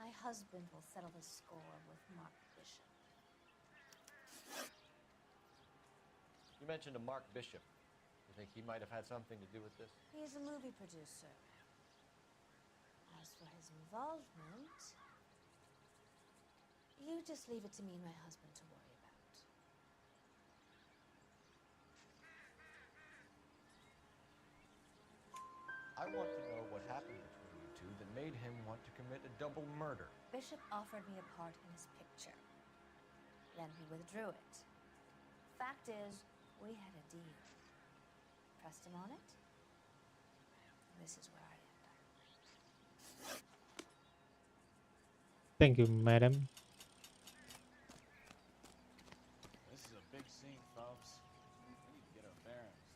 My husband will settle the score with Mark Bishop. You mentioned a Mark Bishop. You think he might have had something to do with this? He's a movie producer. As for his involvement, you just leave it to me and my husband to worry about. I want to know what happened between you two that made him want to commit a double murder. Bishop offered me a part in his picture. Then he withdrew it. Fact is, we had a deal. Pressed him on it. This is where I end up. Thank you, madam. This is a big scene, folks. We need to get our bearings.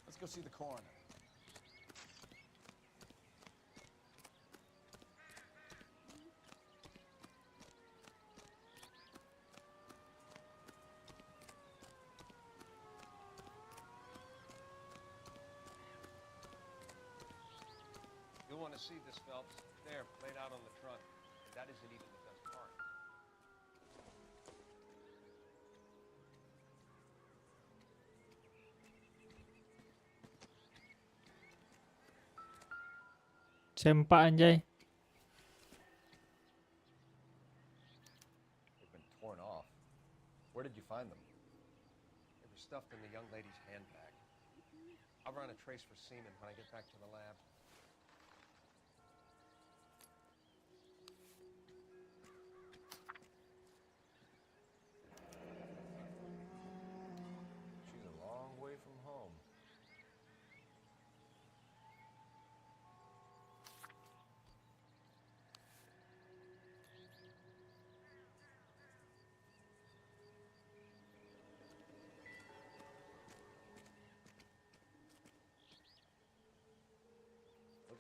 Let's go see the coroner. You'll want to see this, Phelps. There, laid out on the trunk. And that isn't even the best part. Sempak anjay. They've been torn off. Where did you find them? They were stuffed in the young lady's handbag. I'll run a trace for semen when I get back to the lab. She's a long way from home.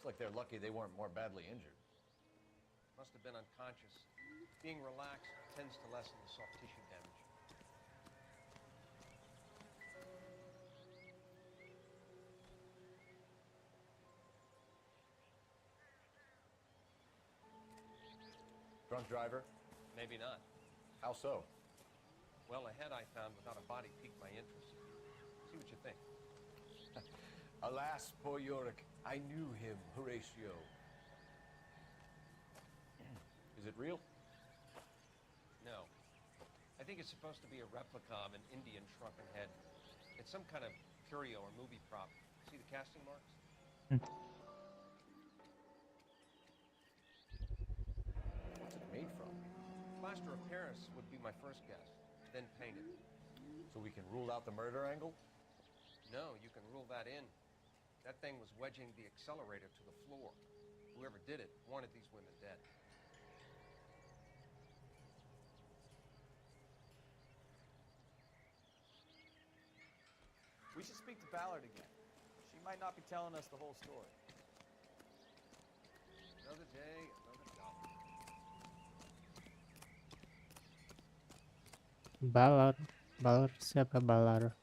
Looks like they're lucky they weren't more badly injured. Must have been unconscious. Being relaxed tends to lessen the soft tissue damage. Drunk driver? Maybe not. How so? Well, a head I found without a body piqued my interest. See what you think. Alas, poor Yorick. I knew him, Horatio. Is it real? No. I think it's supposed to be a replica of an Indian shrunken head. It's some kind of curio or movie prop. See the casting marks? What's it made from? Plaster of Paris would be my first guess, then painted. So we can rule out the murder angle? No, you can rule that in. That thing was wedging the accelerator to the floor. Whoever did it wanted these women dead. We should speak to Ballard again. She might not be telling us the whole story. Another day, another dollar. Balar siapa Balar?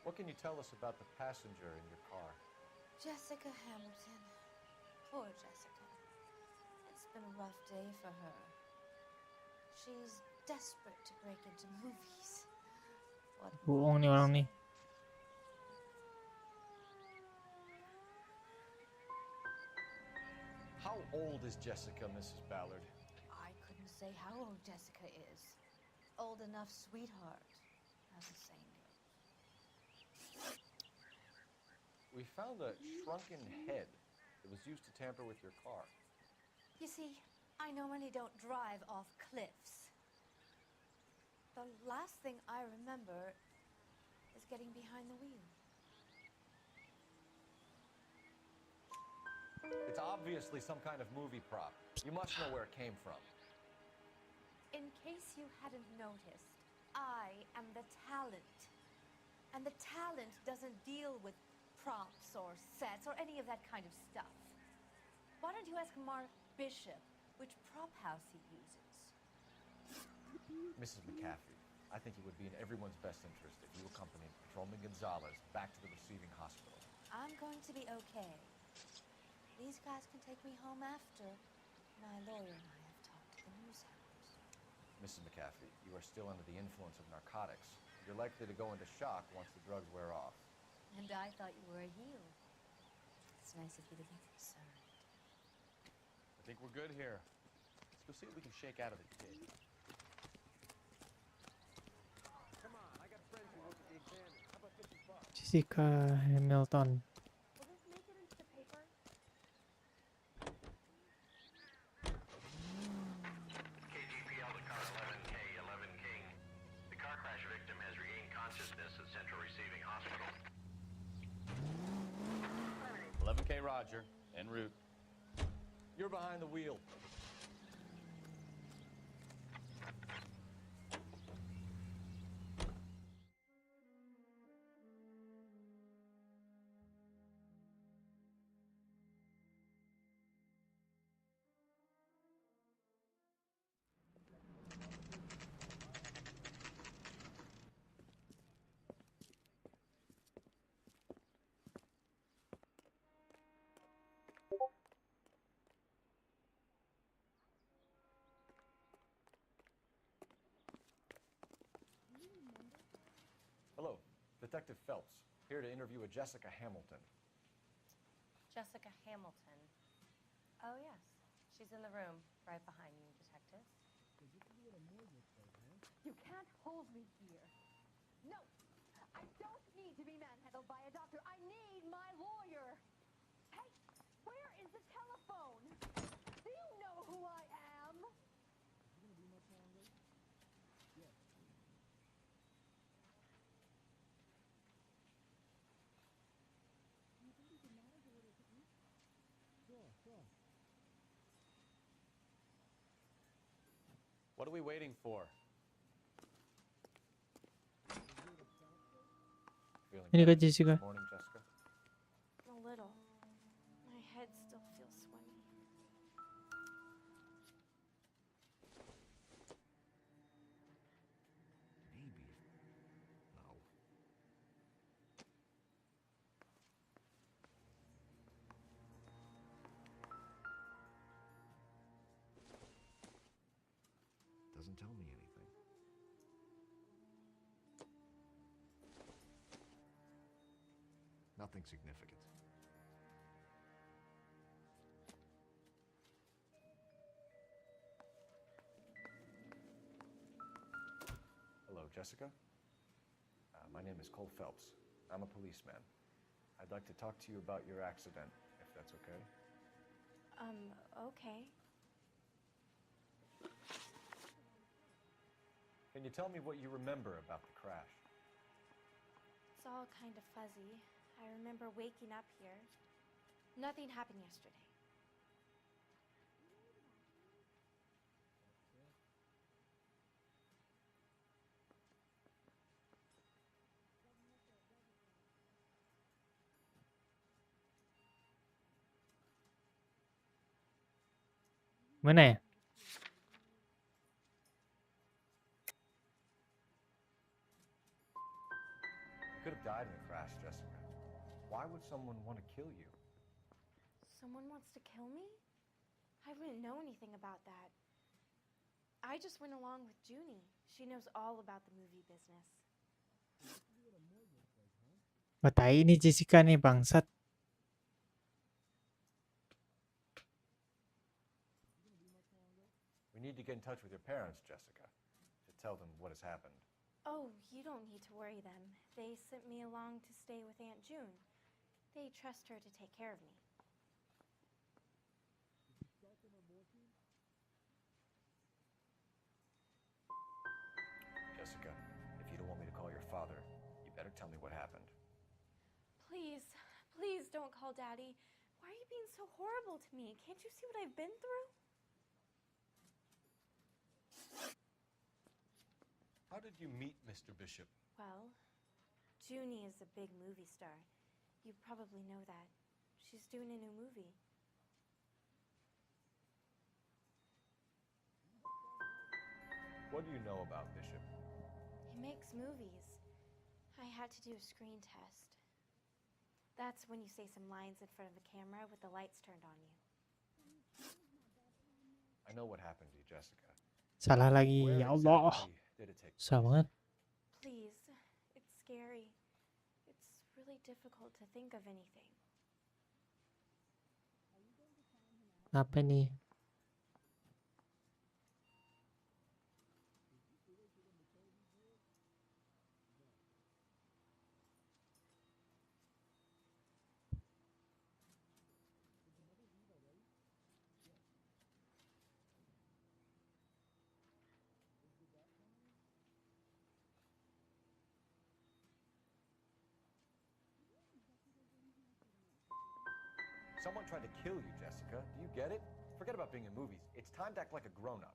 What can you tell us about the passenger in your car? Jessica Hamilton. Poor Jessica. It's been a rough day for her. She's desperate to break into movies. What Bohong nih orang nih. How old is Jessica, Mrs. Ballard? I couldn't say how old Jessica is. Old enough, sweetheart, as the saying goes. We found a shrunken head that was used to tamper with your car. You see, I normally don't drive off cliffs. The last thing I remember is getting behind the wheel. It's obviously some kind of movie prop. You must know where it came from. In case you hadn't noticed, I am the talent. And the talent doesn't deal with props or sets or any of that kind of stuff. Why don't you ask Mark Bishop which prop house he uses? Mrs. McCaffrey, I think it would be in everyone's best interest if you accompanied Patrolman Gonzalez back to the receiving hospital. I'm going to be okay. These guys can take me home after. My lawyer and I have talked to the news hours. Mrs. McCaffrey, you are still under the influence of narcotics. You're likely to go into shock once the drugs wear off. And I thought you were a heel. It's nice of you to be concerned. I think we're good here. Let's go see what we can shake out of the kid. Come on, I got friends who work at the Examiner. How about $50? Jessica Hamilton. Will this make it into the paper? KGPL to car 11K, 11 King. The car crash victim has regained consciousness at Central Receiving Hospital. 11K Roger, en route. You're behind the wheel. Hello, Detective Phelps, here to interview a Jessica Hamilton. Jessica Hamilton. Oh, yes. She's in the room, right behind you, Detective. You can't hold me here. No! I don't need to be manhandled by a doctor. I need my lawyer. Hey, where is the telephone? Do you know who I am? What are we waiting for? Feeling Ini better Kak Jessica. this morning, Jessica? A little. My head still feels swimmy. Nothing significant. Hello, Jessica. My name is Cole Phelps. I'm a policeman. I'd like to talk to you about your accident, if that's okay. Okay. Can you tell me what you remember about the crash? It's all kind of fuzzy. I remember waking up here. Nothing happened yesterday. Mana ya? You could have died in the crash, Jessica. Why would someone want to kill you? Someone wants to kill me? I wouldn't know anything about that. I just went along with Junie. She knows all about the movie business. Matai ini Jessica nih bangsat. We need to get in touch with your parents, Jessica, to tell them what has happened. Oh, you don't need to worry them. They sent me along to stay with Aunt June. They trust her to take care of me. Jessica, if you don't want me to call your father, you better tell me what happened. Please, please don't call Daddy. Why are you being so horrible to me? Can't you see what I've been through? How did you meet Mr. Bishop? Well, Junie is a big movie star. You probably know that. She's doing a new movie. What do you know about Bishop? He makes movies. I had to do a screen test. That's when you say some lines in front of the camera with the lights turned on you. I know what happened to you, Jessica. Salah lagi, Where ya Allah. exactly did it take Susah banget. Please, it's scary. It's really difficult to think of anything. Apa nih? Someone tried to kill you, Jessica. Do you get it? Forget about being in movies. It's time to act like a grown-up.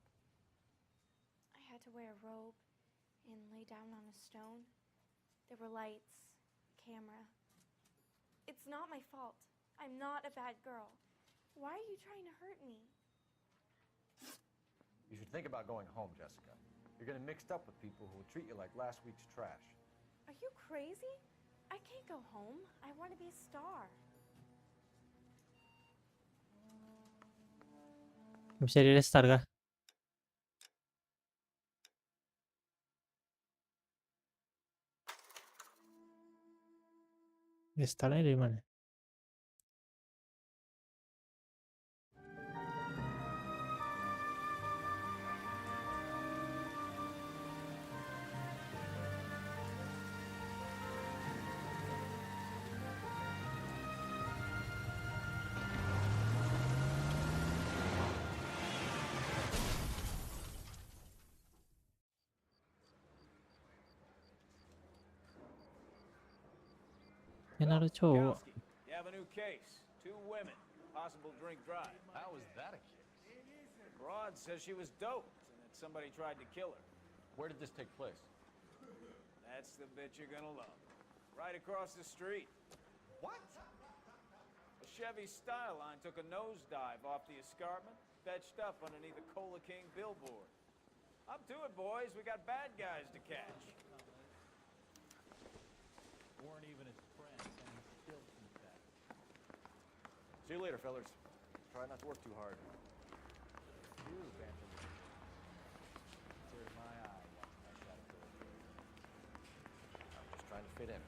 I had to wear a robe and lay down on a stone. There were lights, camera. It's not my fault. I'm not a bad girl. Why are you trying to hurt me? You should think about going home, Jessica. You're getting mixed up with people who will treat you like last week's trash. Are you crazy? I can't go home. I want to be a star. Bisa di restart kah? Restartnya dari mana? Kan ada cowok. You have a new case. 2 women. Possible drink drive. How is that a case? Broad says she was doped and that somebody tried to kill her. Where did this take place? That's the bit you're gonna love. Right across the street. What? A Chevy Styline took a nosedive off the escarpment, fetched up underneath a Cola King billboard. Up to it, boys. We got bad guys to catch. Weren't even his friends, and he still confessed. See you later, fellers. Try not to work too hard. You, Benjamin. Tears my eye watching that shot of gold. I'm just trying to fit in.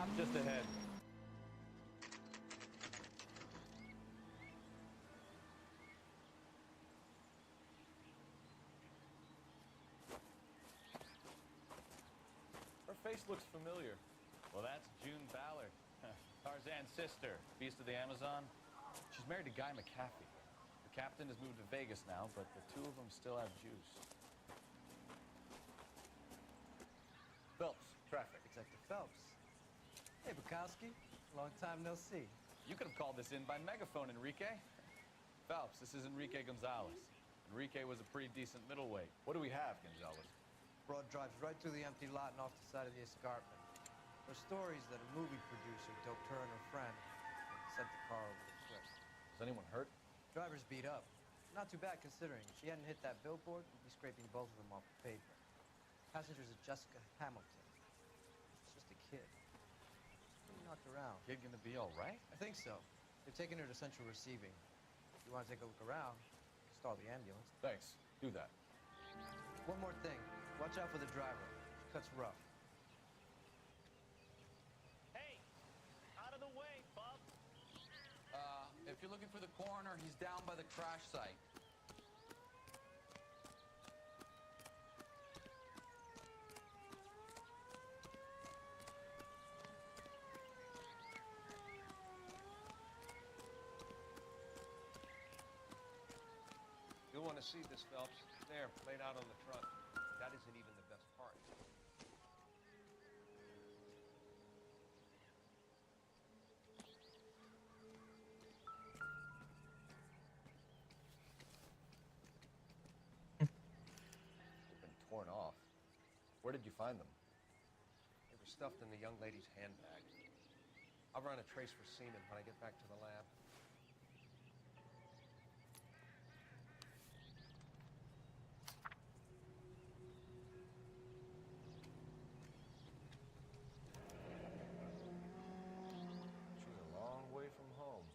Stop just ahead. Her face looks familiar. Well, that's June Ballard, Tarzan's sister, Beast of the Amazon. She's married to Guy McAfee. The captain has moved to Vegas now, but the two of them still have juice. Phelps, traffic. Detective Phelps. Hey, Bukowski. Long time no see. You could have called this in by megaphone, Enrique. Phelps, this is Enrique Gonzalez. Enrique was a pretty decent middleweight. What do we have, Gonzalez? Broad drives right through the empty lot and off the side of the escarpment. There are stories that a movie producer doped her and her friend and sent the car over the cliff. Is anyone hurt? Driver's beat up. Not too bad considering. If she hadn't hit that billboard, we'd be scraping both of them off the pavement. Passenger's a Jessica Hamilton. She's just a kid. She's pretty knocked around. Kid gonna be all right? I think so. They've taken her to central receiving. If you want to take a look around, you can stall the ambulance. Thanks. Do that. One more thing. Watch out for the driver. She cuts rough. Hey, out of the way, bub. If you're looking for the coroner, he's down by the crash site. You'll want to see this, Phelps. There, laid out on the trunk. That isn't even the best part. They've been torn off. Where did you find them? They were stuffed in the young lady's handbag. I'll run a trace for semen when I get back to the lab. She's a long way from home.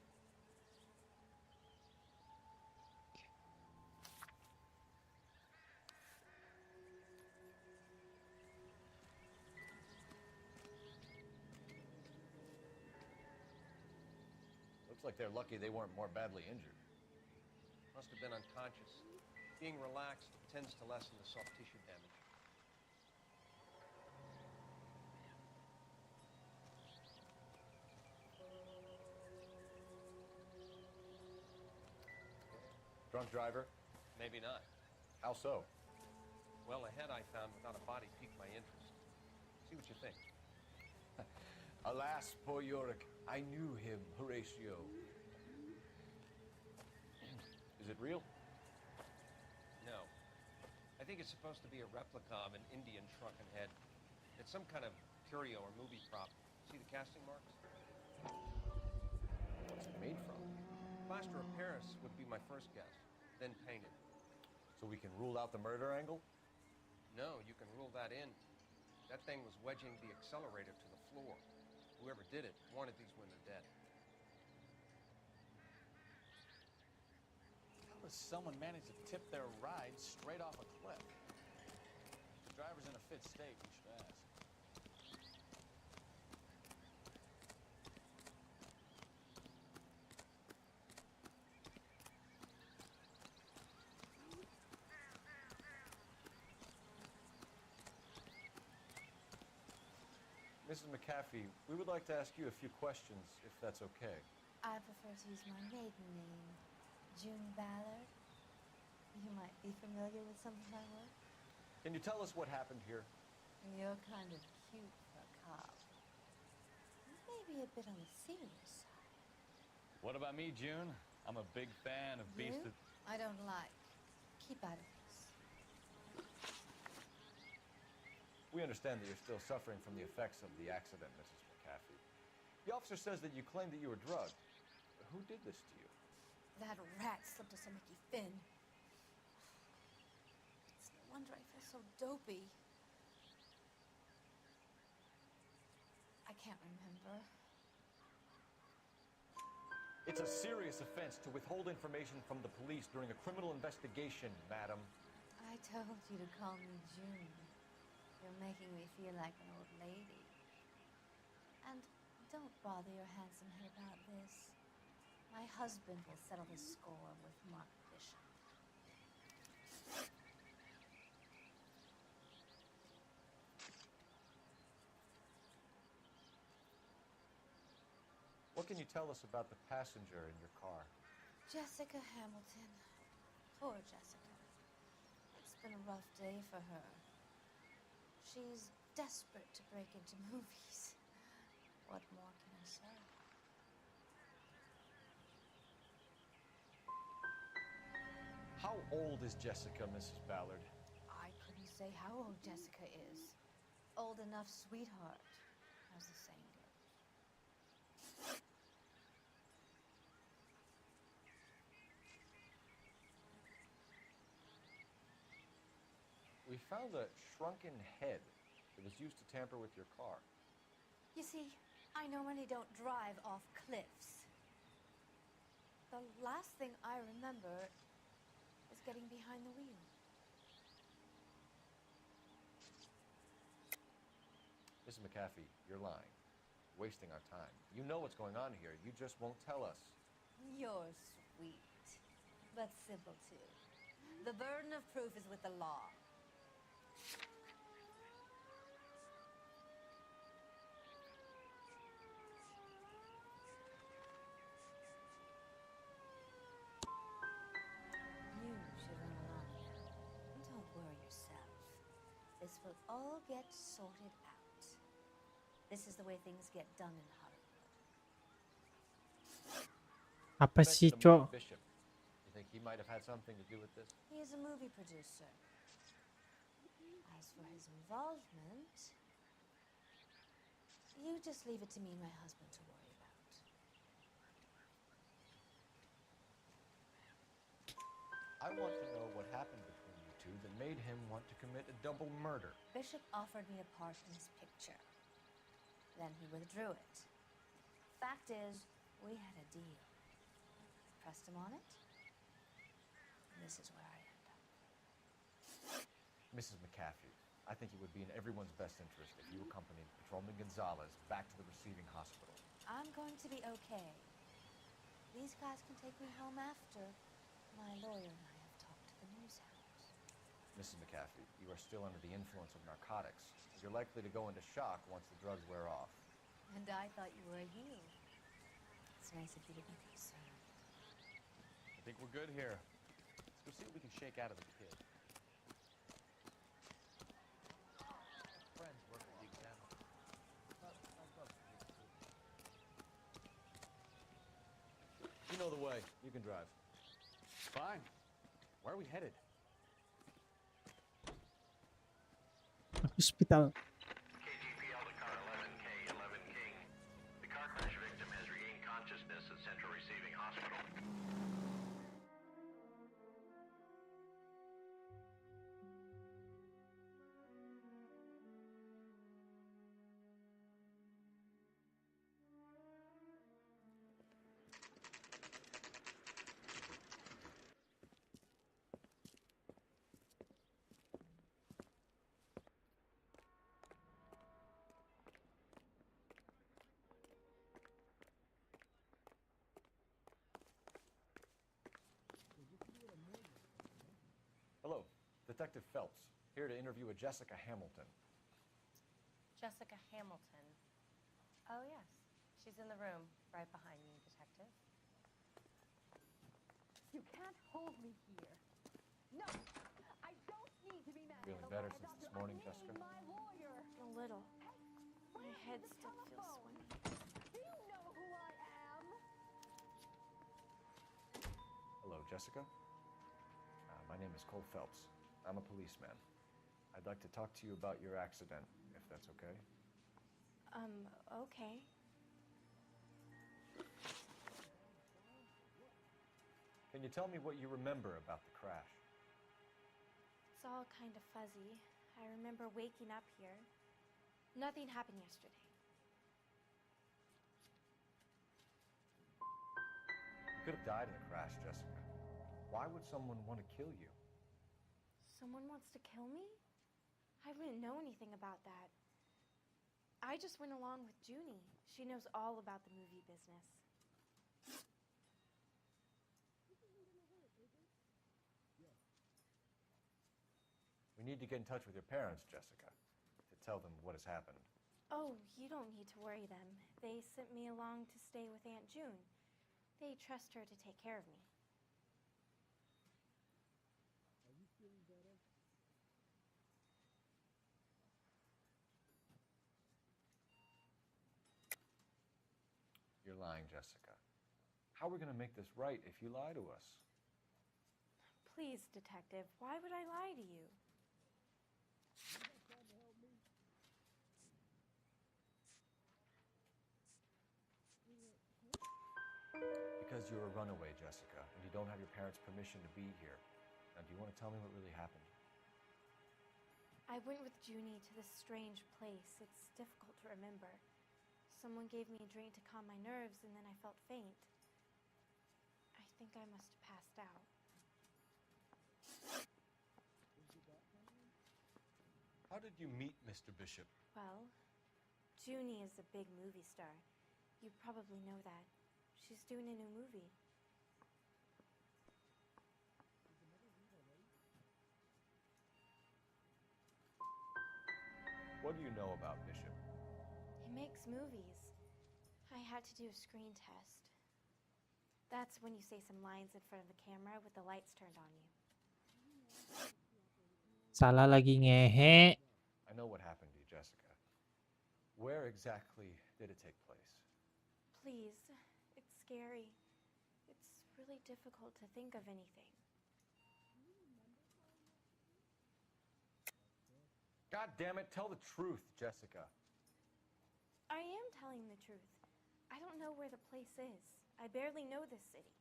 Looks like they're lucky they weren't more badly injured. Must have been unconscious. Being relaxed tends to lessen the soft tissue damage. Drunk driver? Maybe not. How so? Well, a head I found without a body piqued my interest. See what you think. Alas, poor Yorick, I knew him, Horatio. Is it real? No. I think it's supposed to be a replica of an Indian shrunken head. It's some kind of curio or movie prop. See the casting marks? What's it made from? Plaster of Paris would be my first guess, then painted. So we can rule out the murder angle? No, you can rule that in. That thing was wedging the accelerator to the floor. Whoever did it wanted these women dead. How does someone manage to tip their ride straight off a cliff? The driver's in a fit state, we should ask. Mrs. McAfee, we would like to ask you a few questions, if that's okay. I prefer to use my maiden name, June Ballard. You might be familiar with some of my work. Can you tell us what happened here? You're kind of cute for a cop. Maybe a bit on the serious side. What about me, June? I'm a big fan of Beast You? of... I don't like. Keep out of this. We understand that you're still suffering from the effects of the accident, Mrs. McAfee. The officer says that you claimed that you were drugged. Who did this to you? That rat slipped us a Mickey Finn. It's no wonder I feel so dopey. I can't remember. It's a serious offense to withhold information from the police during a criminal investigation, madam. I told you to call me June. You're making me feel like an old lady. And don't bother your handsome head about this. My husband will settle the score with Mark Bishop. What can you tell us about the passenger in your car? Jessica Hamilton. Poor Jessica. It's been a rough day for her. She's desperate to break into movies. What more can I say? How old is Jessica, Mrs. Ballard? I couldn't say how old Jessica is. Old enough, sweetheart, as the saying goes. We found a shrunken head that was used to tamper with your car. You see, I normally don't drive off cliffs. The last thing I remember is getting behind the wheel. Mrs. McAfee, you're lying. Wasting our time. You know what's going on here. You just won't tell us. You're sweet, but simple too. The burden of proof is with the law. You should run along now. Don't worry yourself. This will all get sorted out. This is the way things get done in Hollywood. Apa You sih, mentioned a Cok? Mark Bishop. You think he might have had something to do with this? He is a movie producer. As for his involvement, you just leave it to me and my husband to worry about. I want to know what happened between you two that made him want to commit a double murder. Bishop offered me a part in his picture. Then he withdrew it. Fact is, we had a deal. Pressed him on it. And this is where I end up. Mrs. McAfee, I think it would be in everyone's best interest if you accompanied Patrolman Gonzalez back to the receiving hospital. I'm going to be okay. These guys can take me home after. My lawyer and I have talked to the news house. Mrs. McAfee, you are still under the influence of narcotics. You're likely to go into shock once the drugs wear off. And I thought you were a heel. It's nice of you to be concerned. I think we're good here. Let's go see what we can shake out of the kid. Friends work at the examiner. You know the way. You can drive. Fine. Where are we headed? Hospital. KGPL to car 11K, 11 King. The car crash victim has regained consciousness at Central Receiving Hospital. Hello, Detective Phelps, here to interview a Jessica Hamilton. Jessica Hamilton. Oh, yes. She's in the room, right behind you, Detective. You can't hold me here. No, I don't need to be Feeling manhandled better by a since doctor. this morning, I need Jessica? my lawyer. A little. My Where head is the still feels telephone? swimming. Do you know who I am? Hello, Jessica. My name is Cole Phelps. I'm a policeman. I'd like to talk to you about your accident, if that's okay. Okay. Can you tell me what you remember about the crash? It's all kind of fuzzy. I remember waking up here. Nothing happened yesterday. You could have died in the crash, Jessica. Why would someone want to kill you? Someone wants to kill me? I wouldn't know anything about that. I just went along with Junie. She knows all about the movie business. We need to get in touch with your parents, Jessica, to tell them what has happened. Oh, you don't need to worry them. They sent me along to stay with Aunt June. They trust her to take care of me. Are you feeling better? You're lying, Jessica. How are we going to make this right if you lie to us? Please, Detective, why would I lie to you? Because you're a runaway, Jessica, and you don't have your parents' permission to be here. Now, do you want to tell me what really happened? I went with Junie to this strange place. It's difficult to remember. Someone gave me a drink to calm my nerves, and then I felt faint. I think I must have passed out. How did you meet Mr. Bishop? Well, Junie is a big movie star. You probably know that. She's doing a new movie. What do you know about Bishop? He makes movies. I had to do a screen test. That's when you say some lines in front of the camera with the lights turned on you. Salah lagi ngehe. I know what happened to you, Jessica. Where exactly did it take place? Please, it's scary. It's really difficult to think of anything. God damn it, tell the truth, Jessica. I am telling the truth. I don't know where the place is. I barely know this city.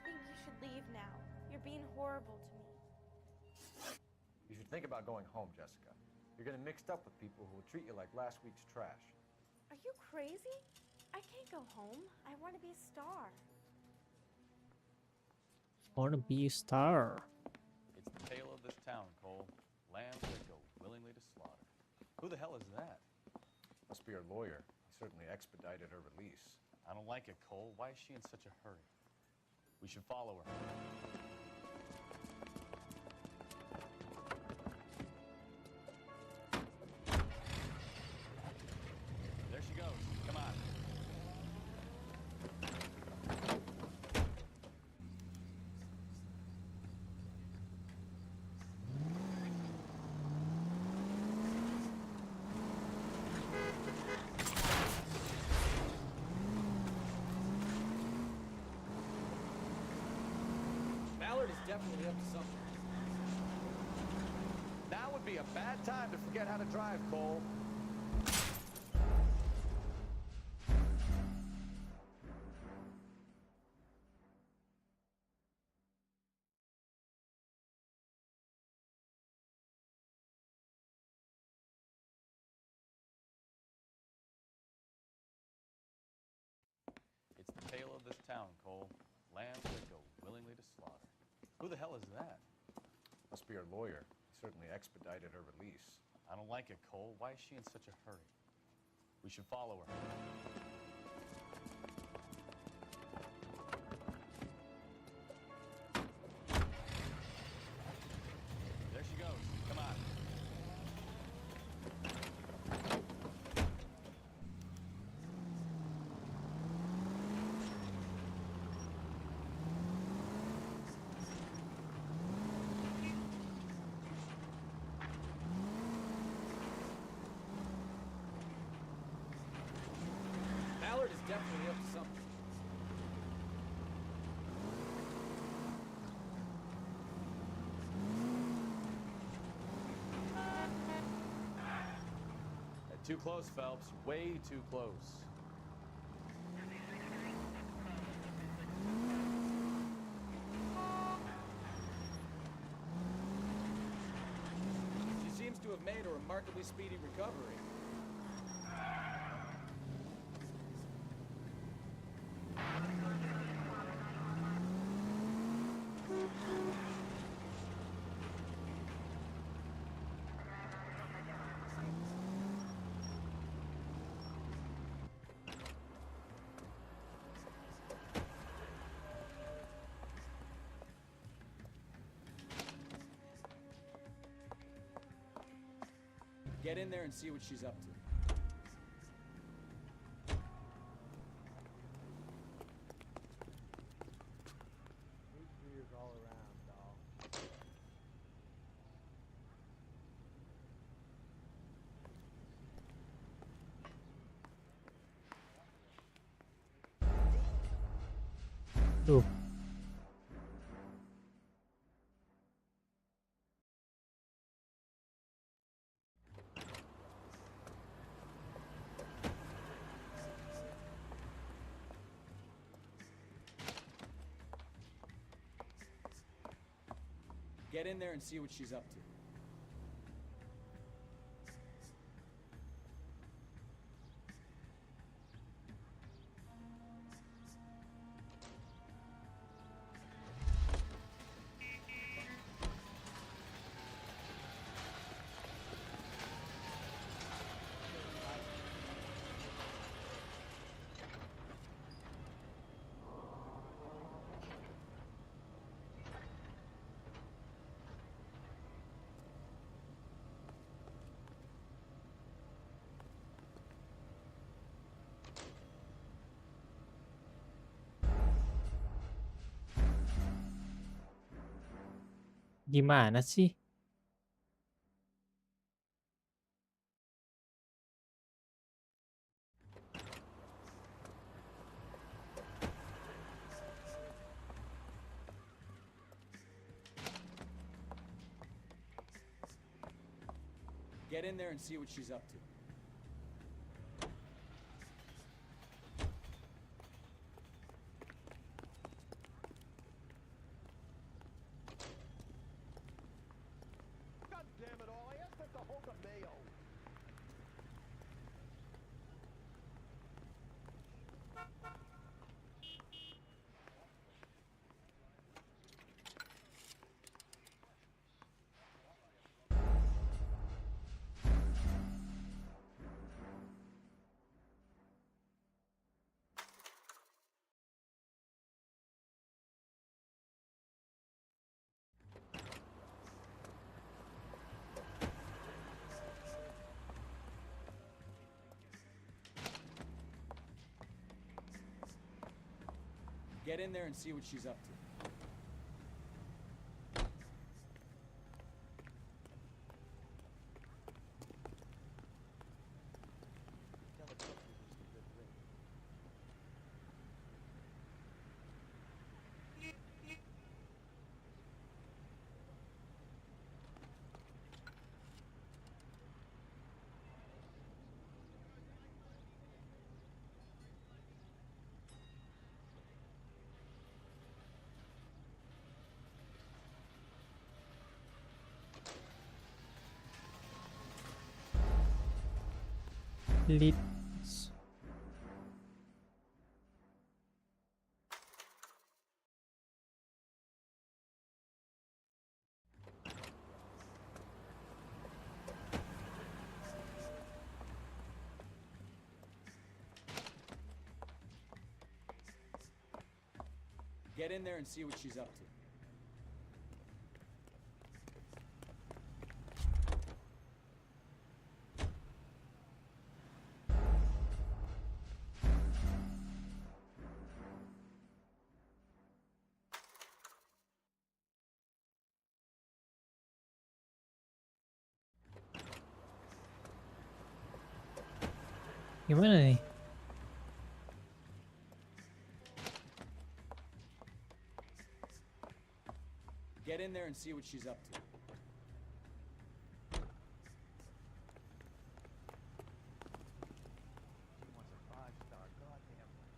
I think you should leave now. You're being horrible to me. You should think about going home, Jessica. You're getting mixed up with people who will treat you like last week's trash. Are you crazy? I can't go home. I want to be a star. Wanna be a star. It's the tale of this town, Cole. Lambs that go willingly to slaughter. Who the hell is that? Must be her lawyer. He certainly expedited her release. I don't like it, Cole. Why is she in such a hurry? We should follow her. There she goes. Come on. Ballard is definitely up to something. Now would be a bad time to forget how to drive, Cole. It's the tale of this town, Cole. Lambs that go willingly to slaughter. Who the hell is that? Must be her lawyer. He certainly expedited her release. I don't like it, Cole. Why is she in such a hurry? We should follow her. There she goes. Come on. Ballard is definitely up to something. Too close, Phelps. Way too close. She seems to have made a remarkably speedy recovery. Get in there and see what she's up to. Nuclear's all around, doll. Duh. Get in there and see what she's up to. Gimana sih? Get in there and see what she's up to. God damn it all, I asked them to hold the mayo. Get in there and see what she's up to. Tell the cook we used a good drink. Leads. Get in there and see what she's up to. Gimana nih? Get in there and see what she's up to. She wants a 5-star goddamn right.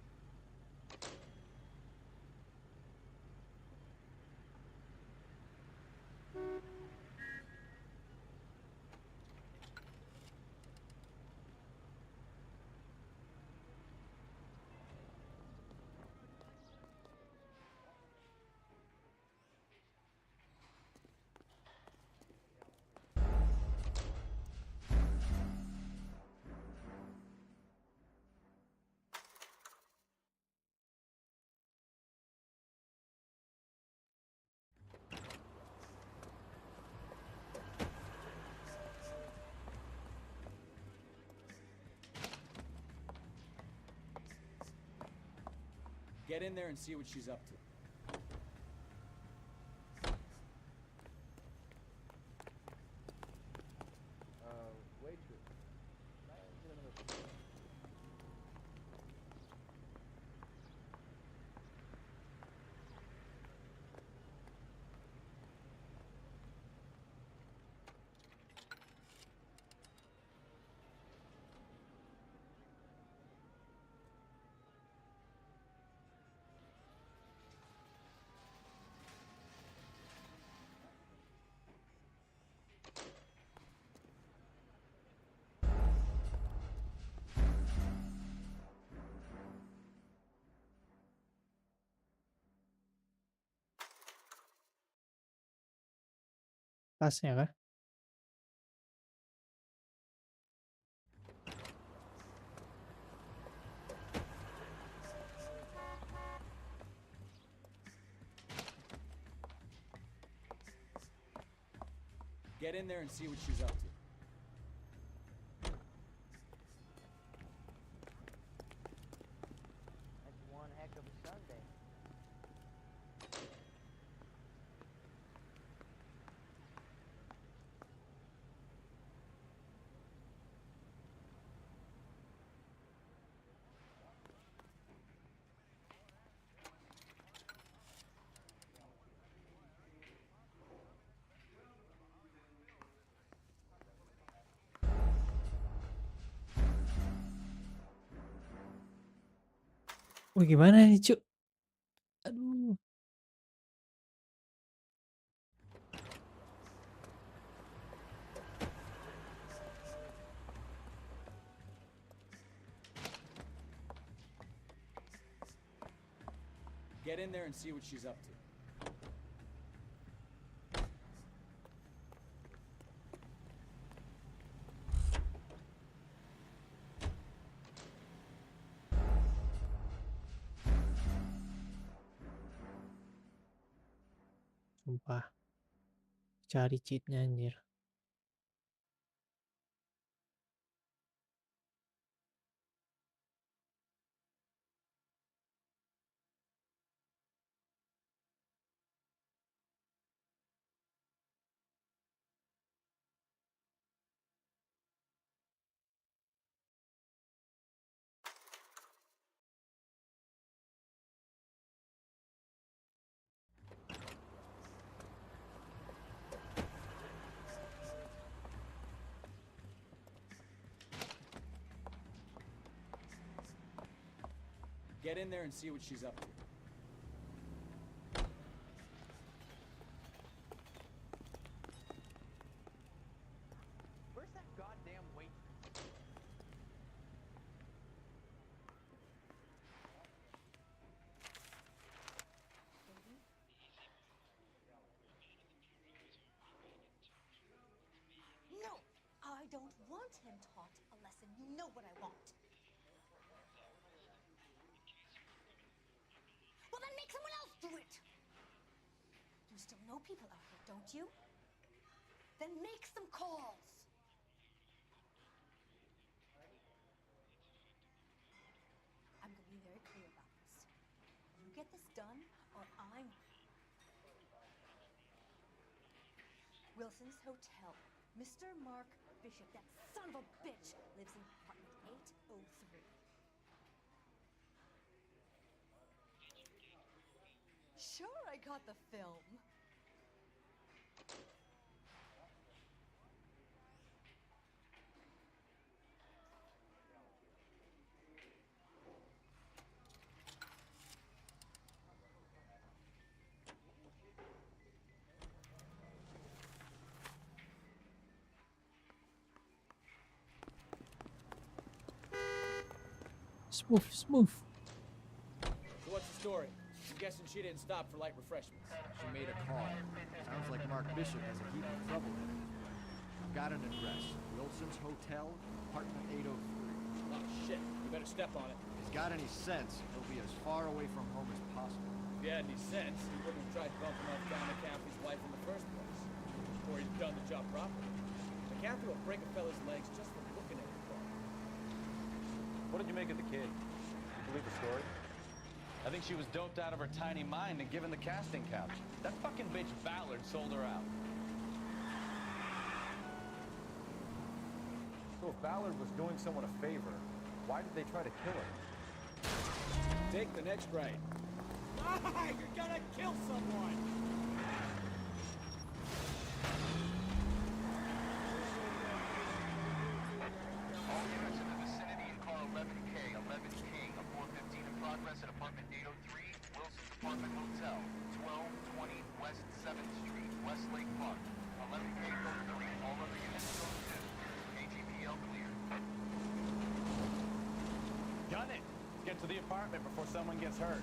Get in there and see what she's up to. Waitress. Can I get another food? Tasnya kah? Get in there and see what she's up to. That's one heck of a Sunday. Wih, gimana nih, Cuk? Aduh. Get in there and see what she's up to. Sumpah. Cari cheatnya anjir. Get in there and see what she's up to. Where's that goddamn waitress? No, I don't want him taught a lesson. You know what I want. Well, then make someone else do it. You still know people out here, don't you? Then make some calls. I'm going to be very clear about this. You get this done, or I'm... Wilson's Hotel. Mr. Mark Bishop, that son of a bitch, lives in apartment 803. Sure, I got the film. Smooth, smooth. So what's the story? I'm guessing she didn't stop for light refreshments. She made a call. Sounds like Mark Bishop has a heap of trouble in it. I've got an address. Wilson's Hotel, apartment 803. Oh, shit. You better step on it. If he's got any sense, he'll be as far away from home as possible. If he had any sense, he wouldn't have tried bumping off John McCaffrey's wife in the first place. Or he'd done the job properly. McCaffrey will break a fella's legs just for looking at the car. What did you make of the kid? You believe the story? I think she was doped out of her tiny mind and given the casting couch. That fucking bitch Ballard sold her out. So if Ballard was doing someone a favor, why did they try to kill her? Take the next right. Ah, you're gonna kill someone! All units in the vicinity in car 11K, 11 King, a 415 in progress at apartment 803, Wilson's Apartment Hotel, 1220 West 7th Street, Westlake Park. 11K goes 3, all other units go 2. KGPL clear. Gun it! Let's get to the apartment before someone gets hurt.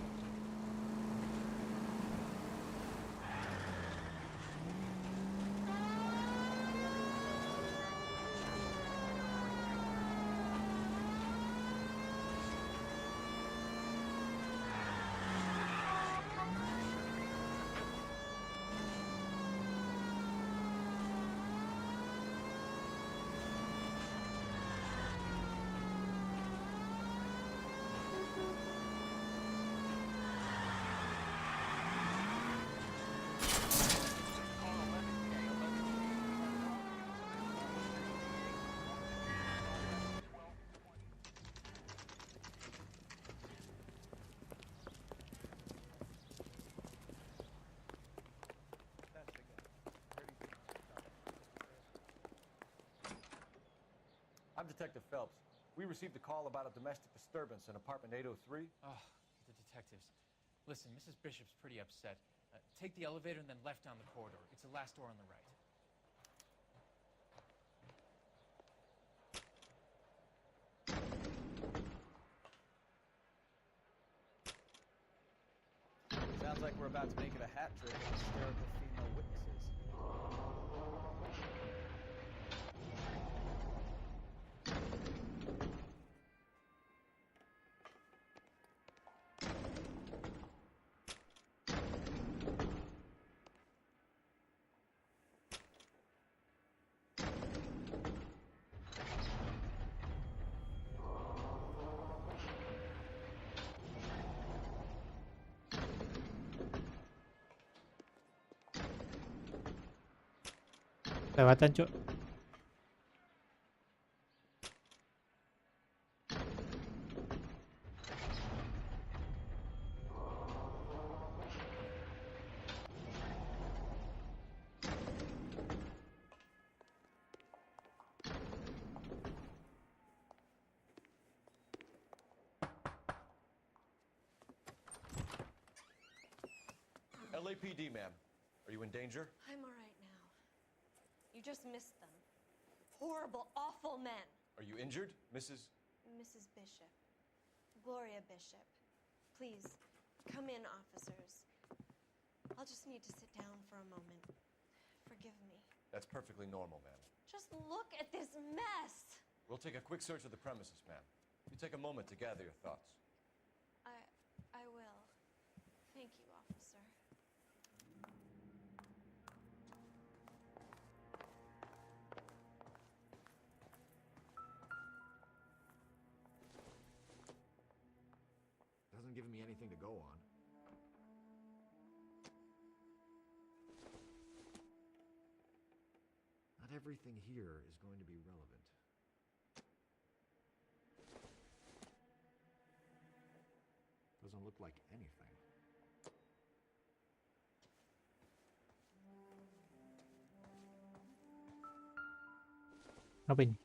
I'm Detective Phelps. We received a call about a domestic disturbance in apartment 803. Oh, the detectives. Listen, Mrs. Bishop's pretty upset. Take the elevator and then left down the corridor. It's the last door on the right. Sounds like we're about to make it a hat trick of hysterical female witnesses. Lewatan, Cuk. LAPD, ma'am. Are you in danger? I'm all right now. You just missed them. Horrible, awful men. Are you injured, Mrs.? Mrs. Bishop. Gloria Bishop. Please, come in, officers. I'll just need to sit down for a moment. Forgive me. That's perfectly normal, ma'am. Just look at this mess. We'll take a quick search of the premises, ma'am. You take a moment to gather your thoughts. I will. Thank you, officer. Doesn't give me anything to go on. Not everything here is going to be relevant. Doesn't look like anything. Apa ini?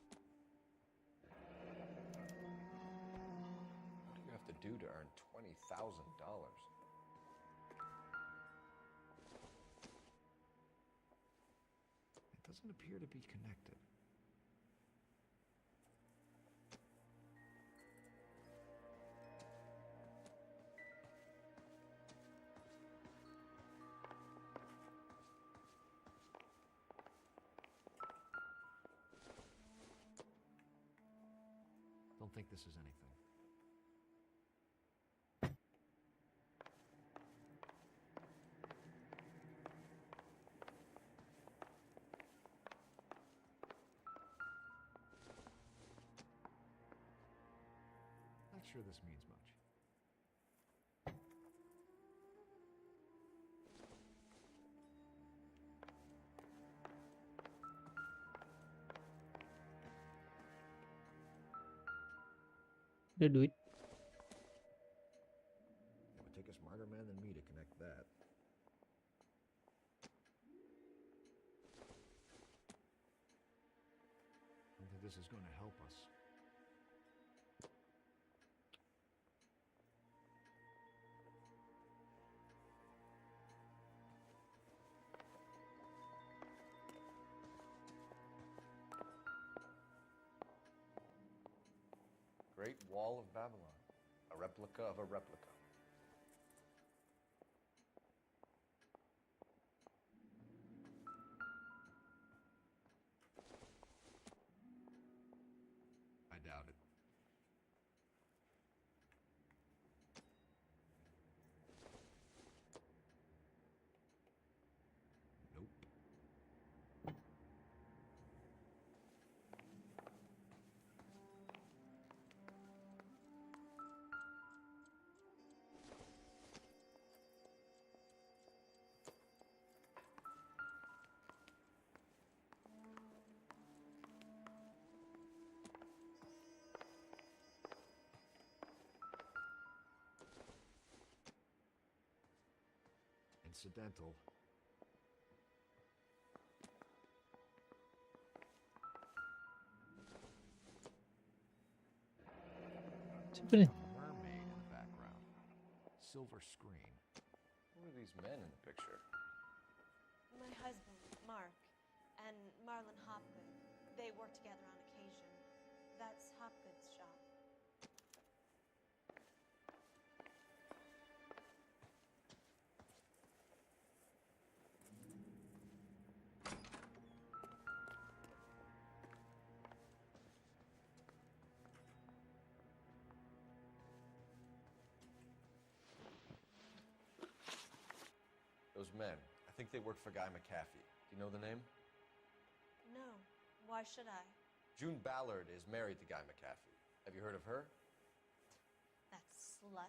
What do you have to do to earn $20,000? It doesn't appear to be connected. Don't think this is anything. Not sure this means much. Udah duit. It would take a smarter man than me to connect that. I don't think this is going to help us. Great Wall of Babylon, a replica of a replica. I doubt it. Nope. Incidental. Siapa nih? A mermaid in the background. Silver screen. Who are these men in the picture? My husband, Mark, and Marlon Hopgood. They work together on occasion. That's Hopgood's shop. Those men. I think they work for Guy McAfee. Do you know the name? No. Why should I? June Ballard is married to Guy McAfee. Have you heard of her? That slut.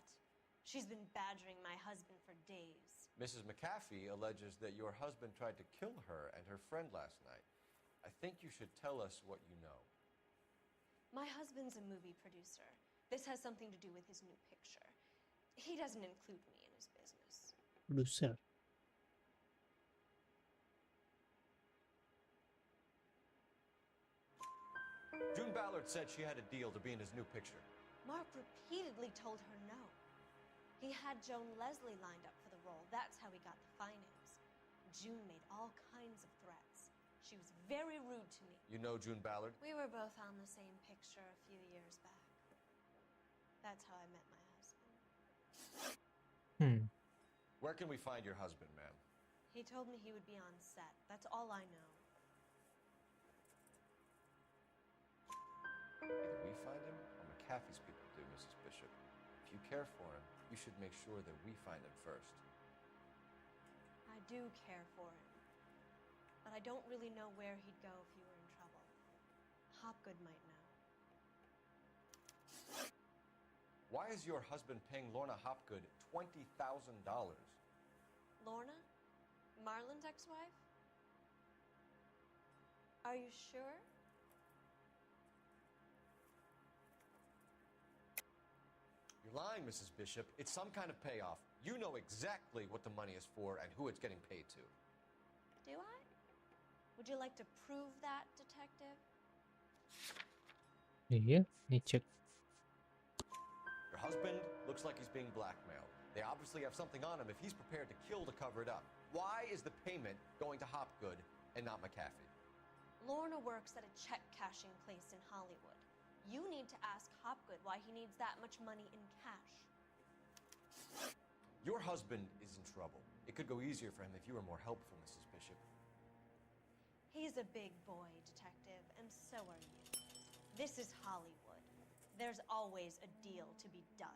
She's been badgering my husband for days. Mrs. McAfee alleges that your husband tried to kill her and her friend last night. I think you should tell us what you know. My husband's a movie producer. This has something to do with his new picture. He doesn't include me in his business. Produser. June Ballard said she had a deal to be in his new picture. Mark repeatedly told her no. He had Joan Leslie lined up for the role. That's how he got the finance. June made all kinds of threats. She was very rude to me. You know June Ballard? We were both on the same picture a few years back. That's how I met my husband. Where can we find your husband, ma'am? He told me he would be on set. That's all I know. Either we find him or McAfee's people do, Mrs. Bishop. If you care for him, you should make sure that we find him first. I do care for him. But I don't really know where he'd go if he were in trouble. Hopgood might know. Why is your husband paying Lorna Hopgood $20,000? Lorna? Marlon's ex-wife? Are you sure? You're lying, Mrs. Bishop. It's some kind of payoff. You know exactly what the money is for and who it's getting paid to. Do I? Would you like to prove that, detective? Iya, nih cek. Your husband looks like he's being blackmailed. They obviously have something on him if he's prepared to kill to cover it up. Why is the payment going to Hopgood and not McAfee? Lorna works at a check-cashing place in Hollywood. You need to ask Hopgood why he needs that much money in cash. Your husband is in trouble. It could go easier for him if you were more helpful, Mrs. Bishop. He's a big boy, detective, and so are you. This is Hollywood. There's always a deal to be done.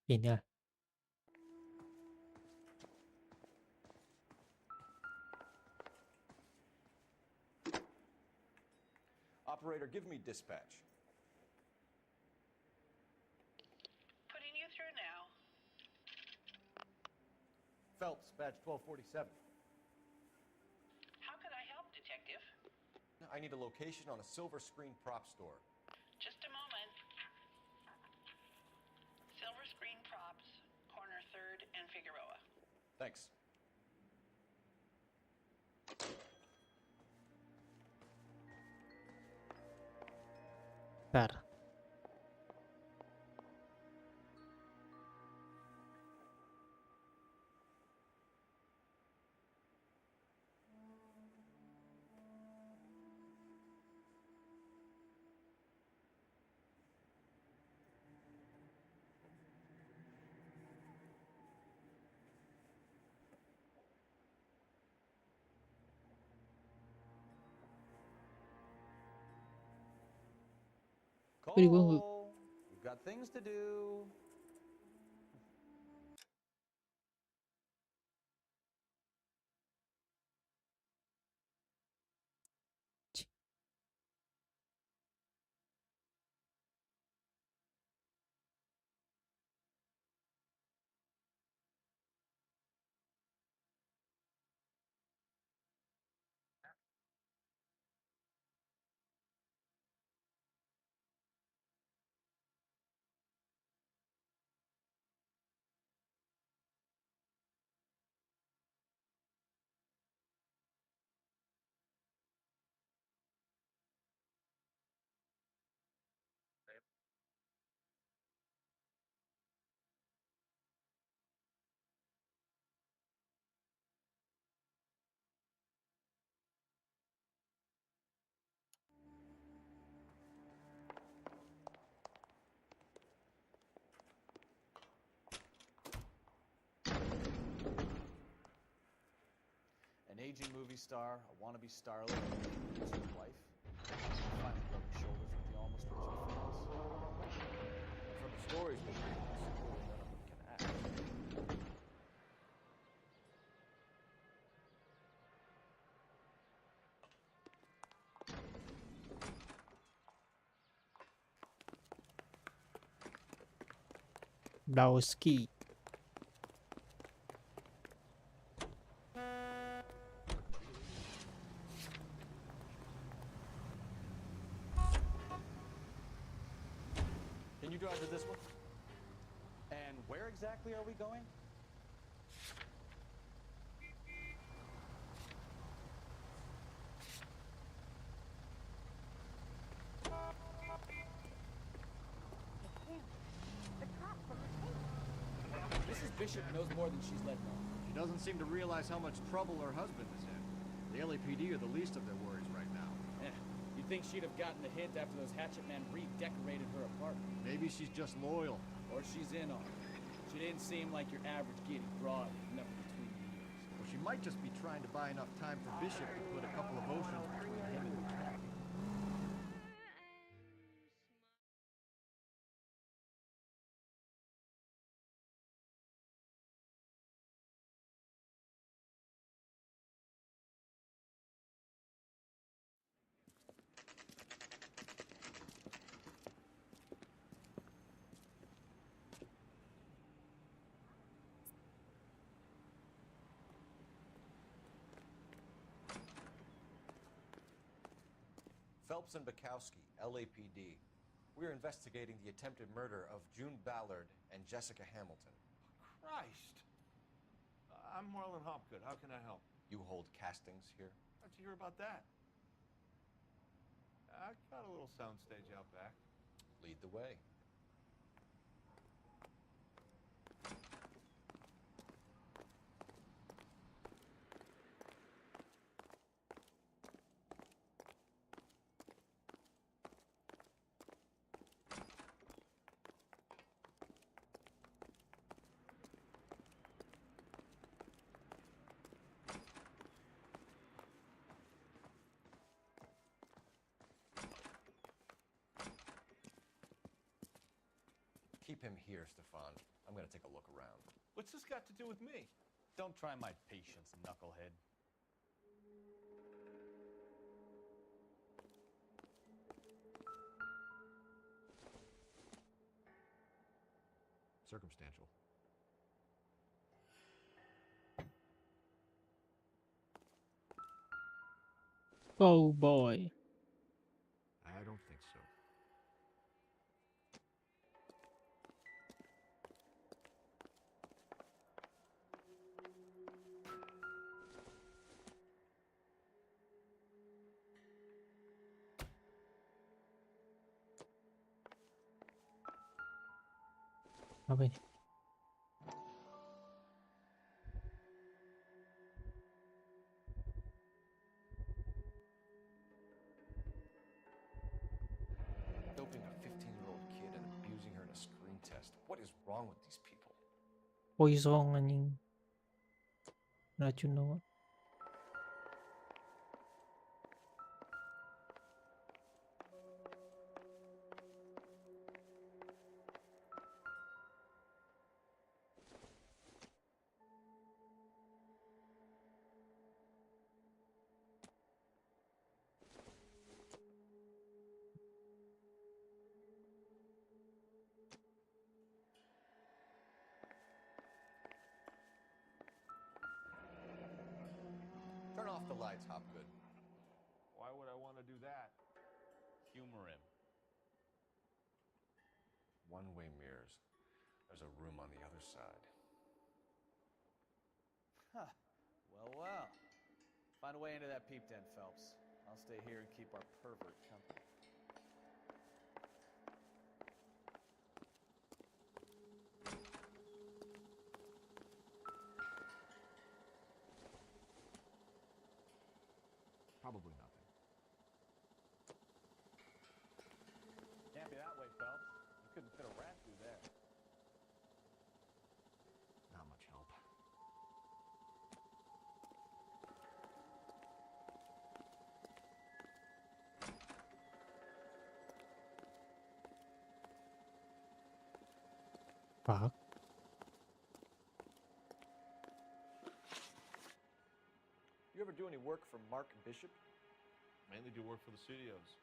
Ini ah. Operator, give me dispatch. Putting Phelps, badge 1247. How could I help, Detective? I need a location on a silver screen prop store. Just a moment. Silver Screen Props, corner 3rd and Figueroa. Thanks. Bentar. Ini gua Cole, we've got things to do. An aging movie star, a wannabe starlet, and his wife. Finally rubbing shoulders with the almost rich and famous. And from the stories we read, none of them can act. Blauski. Can you drive to this one? And where exactly are we going? Mrs. Bishop knows more than she's letting on. She doesn't seem to realize how much trouble her husband is in. The LAPD are the least of their worries right now. You'd think she'd have gotten the hint after those hatchet men redecorated her apartment. Maybe she's just loyal. Or she's in on it. She didn't seem like your average giddy broad with nothing between the ears. Or she might just be trying to buy enough time for Bishop to put a couple of oceans between him and the track. Phelps and Bukowski, LAPD. We're investigating the attempted murder of June Ballard and Jessica Hamilton. Christ. I'm Marlon Hopgood. How can I help? You hold castings here? How'd you hear about that? I got a little soundstage out back. Lead the way. Keep him here, Stefan. I'm gonna take a look around. What's this got to do with me? Don't try my patience, knucklehead. Circumstantial. Oh boy. I don't think so. Apa ini? Doping a 15-year-old kid and abusing her in a screen test. What is wrong with these people? Poison anjing. Racun dong. Turn off the lights, Hopgood. Why would I want to do that? Humor him. One-way mirrors. There's a room on the other side. Huh. Well, well. Find a way into that peep den, Phelps. I'll stay here and keep our pervert company. Probably nothing. Can't be that way, Phelps. You couldn't fit a rat through there. Not much help. Fuck. You ever do any work for Mark Bishop? Mainly do work for the studios.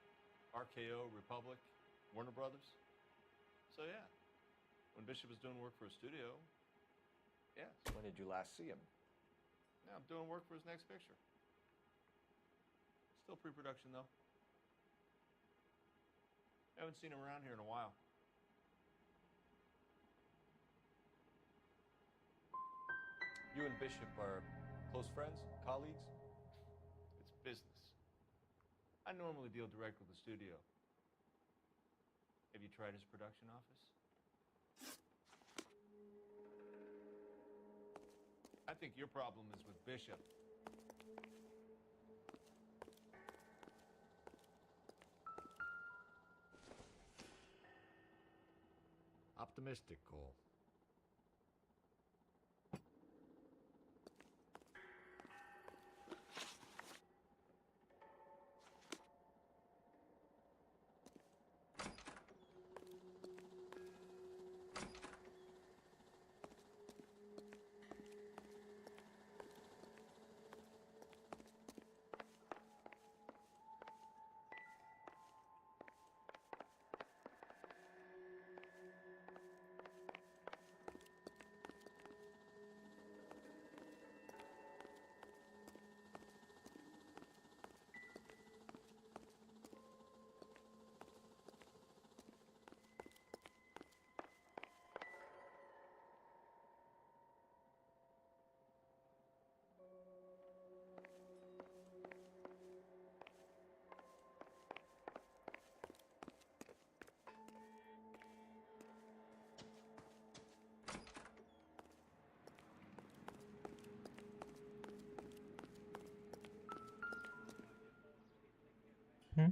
RKO, Republic, Warner Brothers. So yeah, when Bishop was doing work for a studio, yeah. When did you last see him? Now I'm doing work for his next picture. Still pre-production though. Haven't seen him around here in a while. You and Bishop are close friends, colleagues? It's business. I normally deal direct with the studio. Have you tried his production office? I think your problem is with Bishop. Optimistic, Cole. Hmm?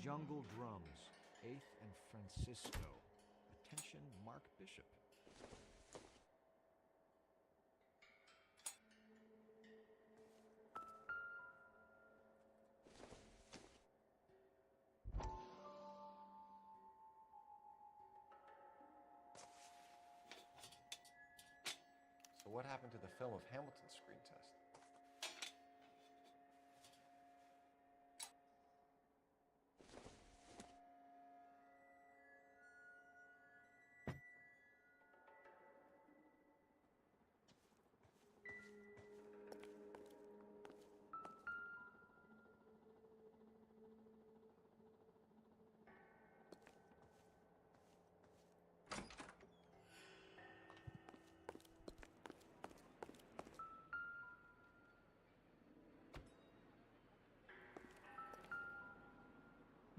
Jungle Drums, 8th and Francisco. Attention, Mark Bishop. So what happened to the film of Hamilton's screen test?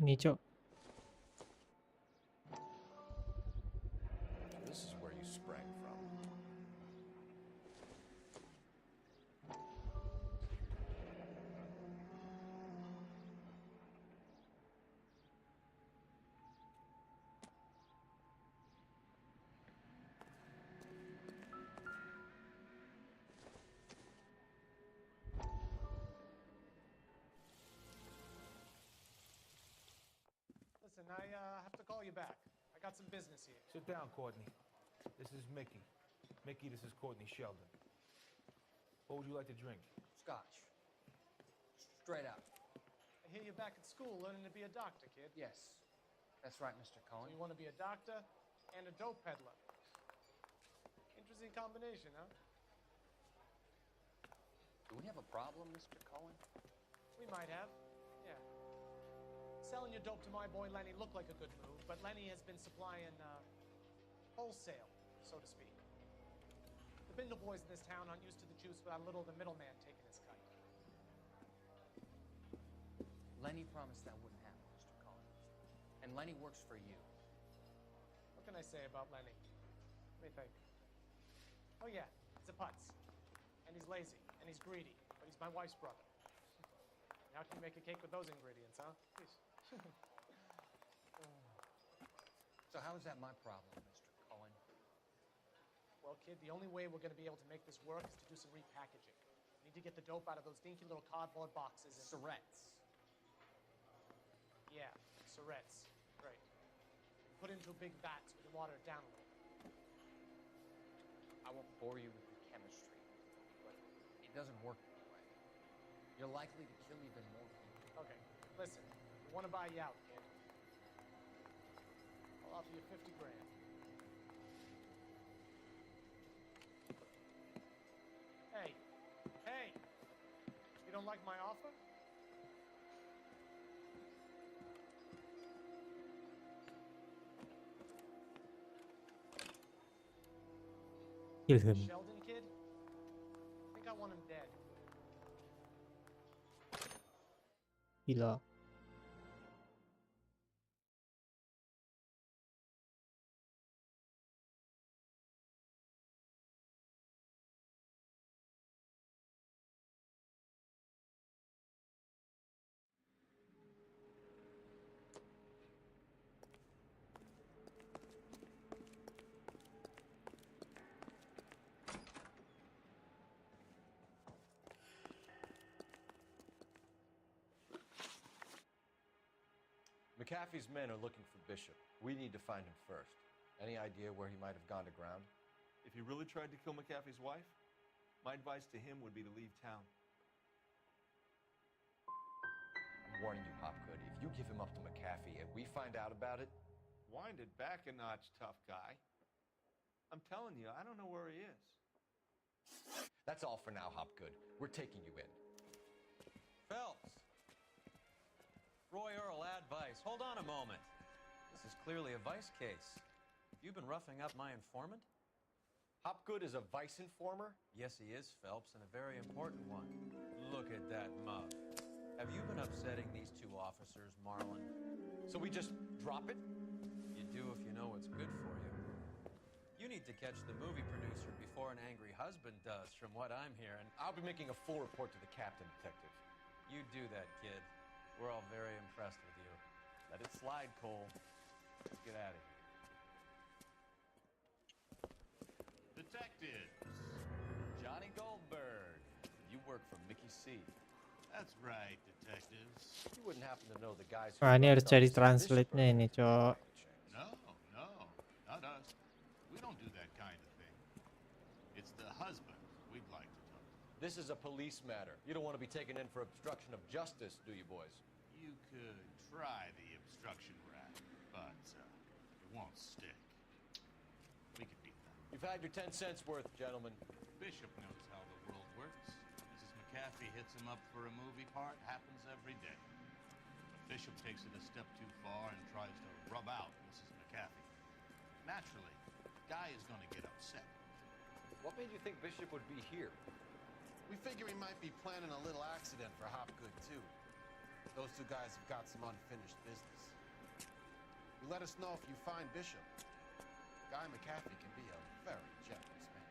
Ini cok. So this is where you sprang from. Listen, I have to call you back. I got some business here. Sit down, Courtney. This is Mickey. Mickey, this is Courtney Sheldon. What would you like to drink? Scotch. Straight up. I hear you're back at school learning to be a doctor, kid. Yes. That's right, Mr. So Cohen. you want to be a doctor and a dope peddler. Interesting combination, huh? Do we have a problem, Mr. Cohen? We might have, yeah. Selling your dope to my boy Lenny looked like a good move, but Lenny has been supplying wholesale, so to speak. The Bindle boys in this town aren't used to the juice without a little of the middleman taking his cut. Lenny promised that wouldn't happen, Mr. Cohen. And Lenny works for you. What can I say about Lenny? Let me think. Oh yeah, he's a putz. And he's lazy, and he's greedy, but he's my wife's brother. How can you make a cake with those ingredients, huh? Please. So how is that my problem, Mr. Cohen? Well, kid, the only way we're going to be able to make this work is to do some repackaging. We need to get the dope out of those dinky little cardboard boxes and... Surrettes. Yeah, Surrettes. Great. Put it into a big vat so we can water it down a little. I won't bore you with the chemistry, but it doesn't work that way. You're likely to kill even more people. Okay, listen. We want to buy you out, kid. I'll offer you 50 grand. Hey. Hey! You don't like my offer? Kill him. Sheldon, kid? I think I want him dead. Gila. McAfee's men are looking for Bishop. We need to find him first. Any idea where he might have gone to ground? If he really tried to kill McAfee's wife, my advice to him would be to leave town. I'm warning you, Hopgood. If you give him up to McAfee and we find out about it... Wind it back a notch, tough guy. I'm telling you, I don't know where he is. That's all for now, Hopgood. We're taking you in. Phelps! Roy Earl, advice. Hold on a moment. This is clearly a vice case. You've been roughing up my informant? Hopgood is a vice informer? Yes, he is, Phelps, and a very important one. Look at that mug. Have you been upsetting these two officers, Marlin? So we just drop it? You do if you know what's good for you. You need to catch the movie producer before an angry husband does, from what I'm hearing. I'll be making a full report to the captain, Detective. You do that, kid. We're all very impressed with you. Let it slide, Cole. Let's get at it. Detectives. Johnny Goldberg. You work for Mickey C. That's right, detectives. You wouldn't happen to know the guys who... Wah, ini harus cari translate-nya ini, cok. No, not us. We don't do that kind of thing. It's the husband This is a police matter. You don't want to be taken in for obstruction of justice, do you, boys? You could try the obstruction rap, but it won't stick. We could beat that. You've had your 10 cents worth, gentlemen. Bishop knows how the world works. Mrs. McAfee hits him up for a movie part. Happens every day. But Bishop takes it a step too far and tries to rub out Mrs. McAfee. Naturally, Guy is going to get upset. What made you think Bishop would be here? We figure he might be planning a little accident for Hopgood, too. Those two guys have got some unfinished business. You let us know if you find Bishop. Guy McAfee can be a very generous man.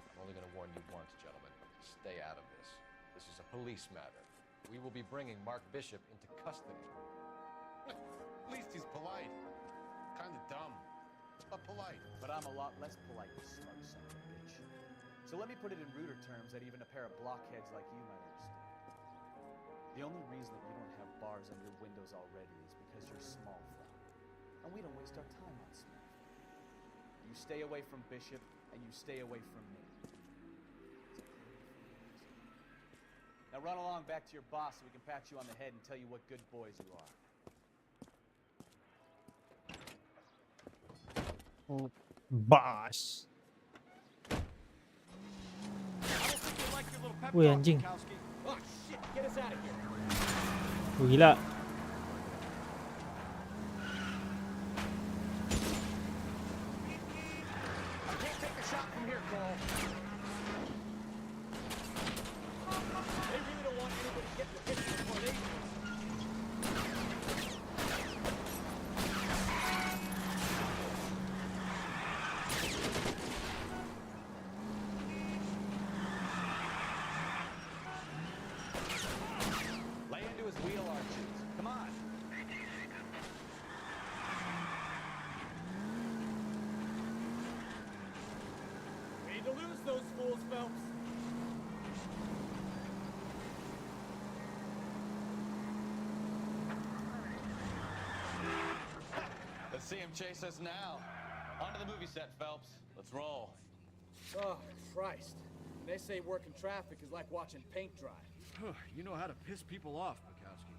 I'm only going to warn you once, gentlemen. Stay out of this. This is a police matter. We will be bringing Mark Bishop into custody. At least he's polite. Kind of dumb, but polite. But I'm a lot less polite, you smug son of a bitch. So let me put it in ruder terms that even a pair of blockheads like you might understand. The only reason that you don't have bars on your windows already is because you're small fry. And we don't waste our time on small fry. You stay away from Bishop, and you stay away from me. Now run along back to your boss so we can pat you on the head and tell you what good boys you are. Oh, boss. Wih anjing. Oh shit, get us out of here. Wih, gila. I can't take a shot from here, Cole. They really don't want anybody getting the picture before they do. Lay into his wheel arches. Come on. We need to lose those fools, Phelps. Let's see him chase us now. Onto the movie set, Phelps. Let's roll. Oh, Christ. And they say working traffic is like watching paint dry. You know how to piss people off, Bukowski.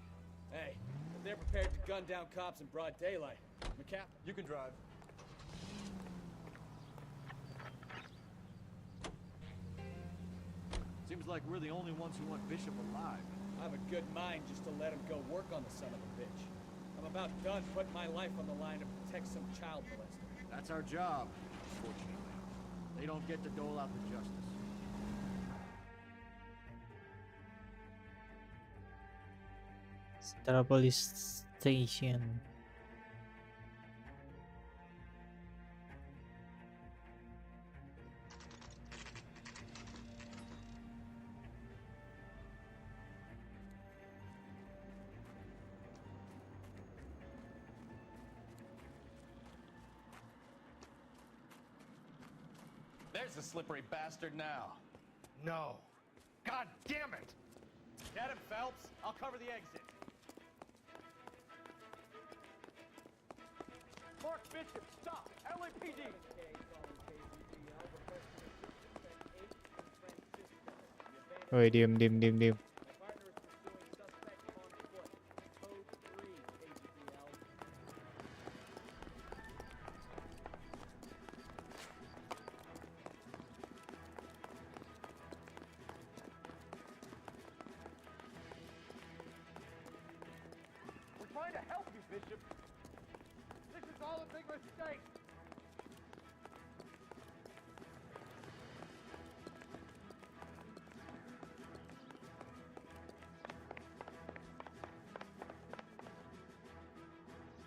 Hey, if they're prepared to gun down cops in broad daylight, McCap, you can drive. Seems like we're the only ones who want Bishop alive. I have a good mind just to let him go work on the son of a bitch. I'm about done putting my life on the line to protect some child molester. That's our job, unfortunately. They don't get to dole out the justice. Central Police Station. There's the slippery bastard now. No. God damn it! Get him, Phelps. I'll cover the exit. Mark Bishop, stop! LAPD! Woi, diem. We're trying to help you, Bishop. This is all a big mistake.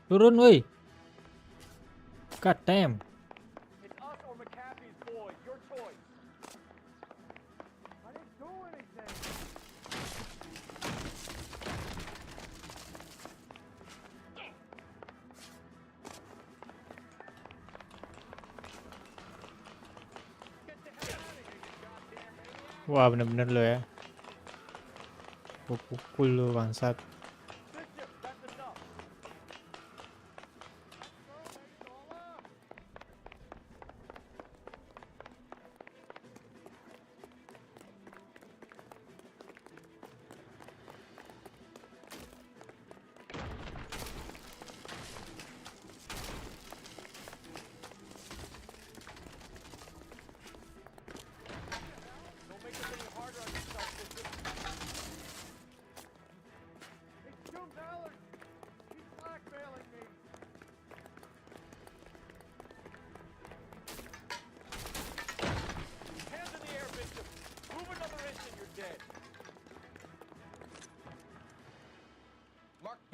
Turun, woi. God damn. It's us or McAfee's boy. Your choice. I didn't do anything. Wah, bener-bener lo ya. Gua pukul lo bangsat.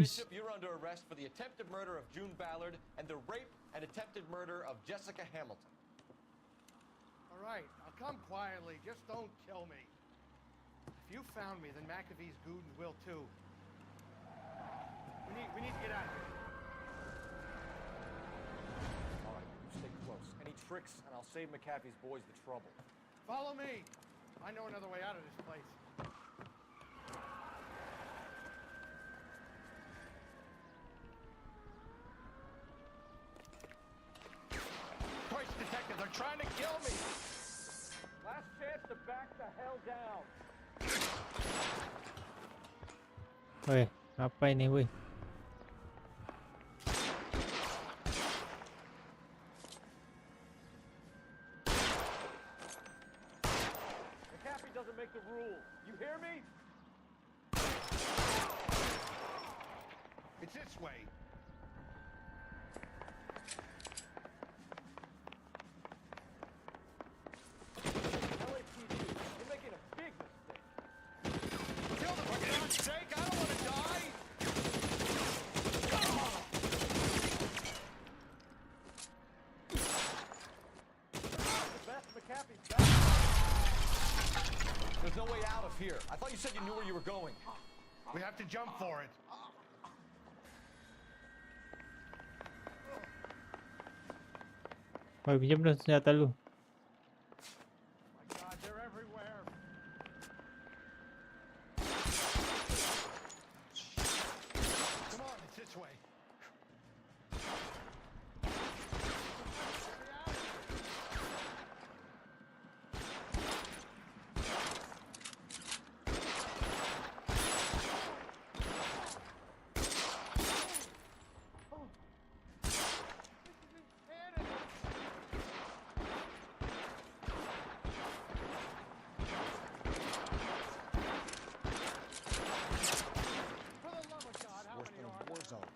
Bishop, you're under arrest for the attempted murder of June Ballard and the rape and attempted murder of Jessica Hamilton. All right, I'll come quietly. Just don't kill me. If you found me, then McAfee's goons will too. We need to get out of here. All right, you stay close. Any tricks, and I'll save McAfee's boys the trouble. Follow me. I know another way out of this place. Christ, detective, they're trying to kill me. Last chance to back the hell down. Ôi, apa ini weh? McAfee doesn't make the rules. You hear me? It's this way. LAPD, you're making a big mistake. Kill them, for God's sake! I don't want to die! The best McAfee's back. There's no way out of here. I thought you said you knew where you were going. We have to jump for it. Oi, pinjam dong senjata lu. My God, they're everywhere. Come on, it's this way. Worse than a war zone.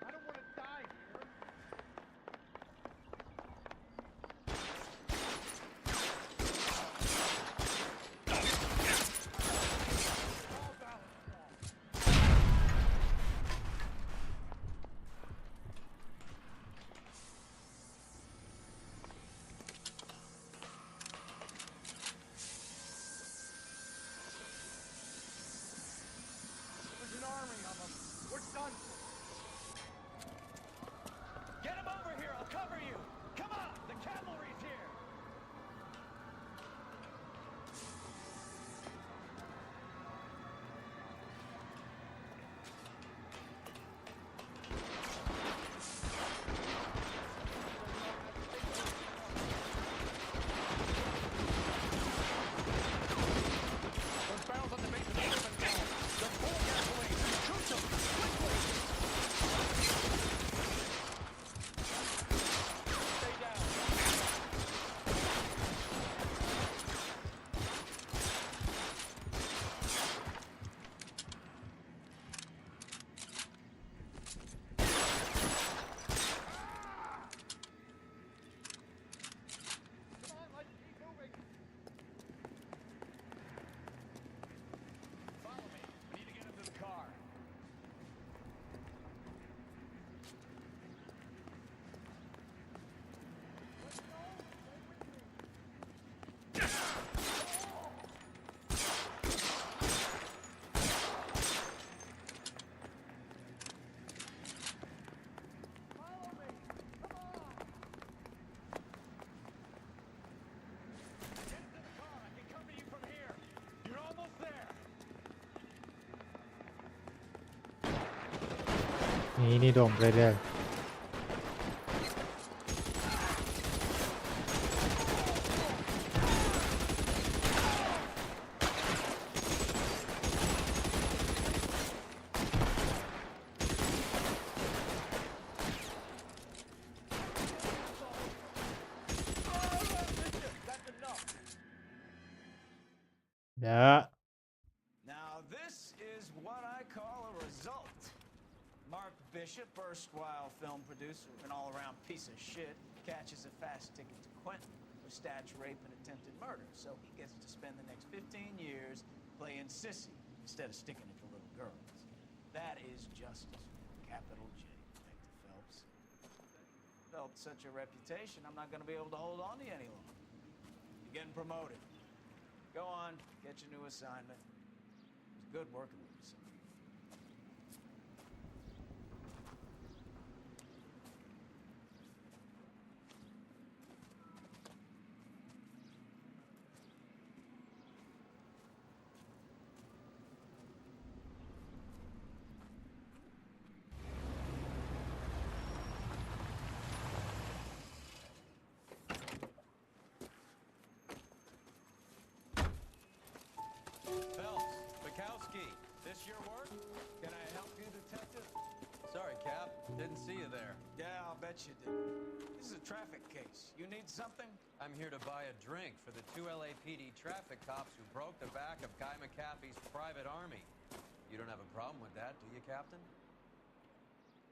I don't want to die here. All balance fall. There's an army of them. We're done. Get him over here! I'll cover you! Come on! The cavalry's here! Those barrels on the base of the ship and down. They're full of gasoline. Shoot them! Quickly! Stay down. Come on, let's keep moving. Follow me. We need to get him to the car. Follow me. Come on. Get into the car. I can cover you from here. You're almost there. Ini dong player. That's enough. Ya. Now, this is what I call a result. Mark Bishop. Bishop, erstwhile film producer, an all-around piece of shit, catches a fast ticket to Quentin for stash rape and attempted murder. So he gets to spend the next 15 years playing sissy instead of sticking it to little girls. That is justice. Capital J, Detective Phelps. Developed such a reputation, I'm not going to be able to hold on to you any longer. You're getting promoted. Go on, get your new assignment. It was good working with you, son. Phelps, Bukowski, this your work? Can I help you, detective? Sorry, Cap. Didn't see you there. Yeah, I'll bet you did. This is a traffic case. You need something? I'm here to buy a drink for the 2 LAPD traffic cops who broke the back of Guy McAfee's private army. You don't have a problem with that, do you, Captain?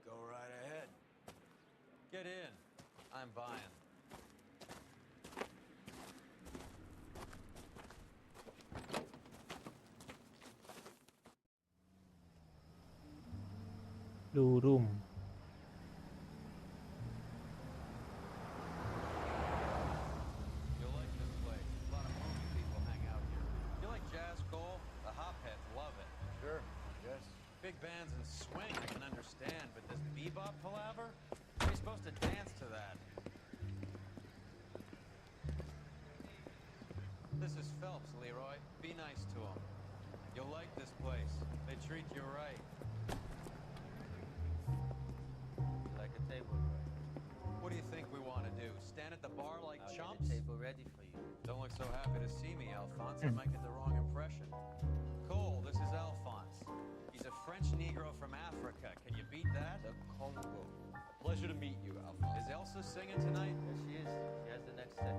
Go right ahead. Get in. I'm buying. Blue Room. You'll like this place. A lot of movie people hang out here. You like jazz, Cole? The hopheads love it. Sure, yes. Big bands and swing I can understand, but this bebop palaver? How are you supposed to dance to that? This is Phelps, Leroy. Be nice to him. You'll like this place. They treat you right. Like a table, right? What do you think we want to do? Stand at the bar like I'll chumps? get a table ready for you. Don't look so happy to see me, Alphonse. I might get the wrong impression. Cole, this is Alphonse. He's a French Negro from Africa. Can you beat that? The Congo. Pleasure to meet you, Alphonse. Is Elsa singing tonight? There she is. She has the next set.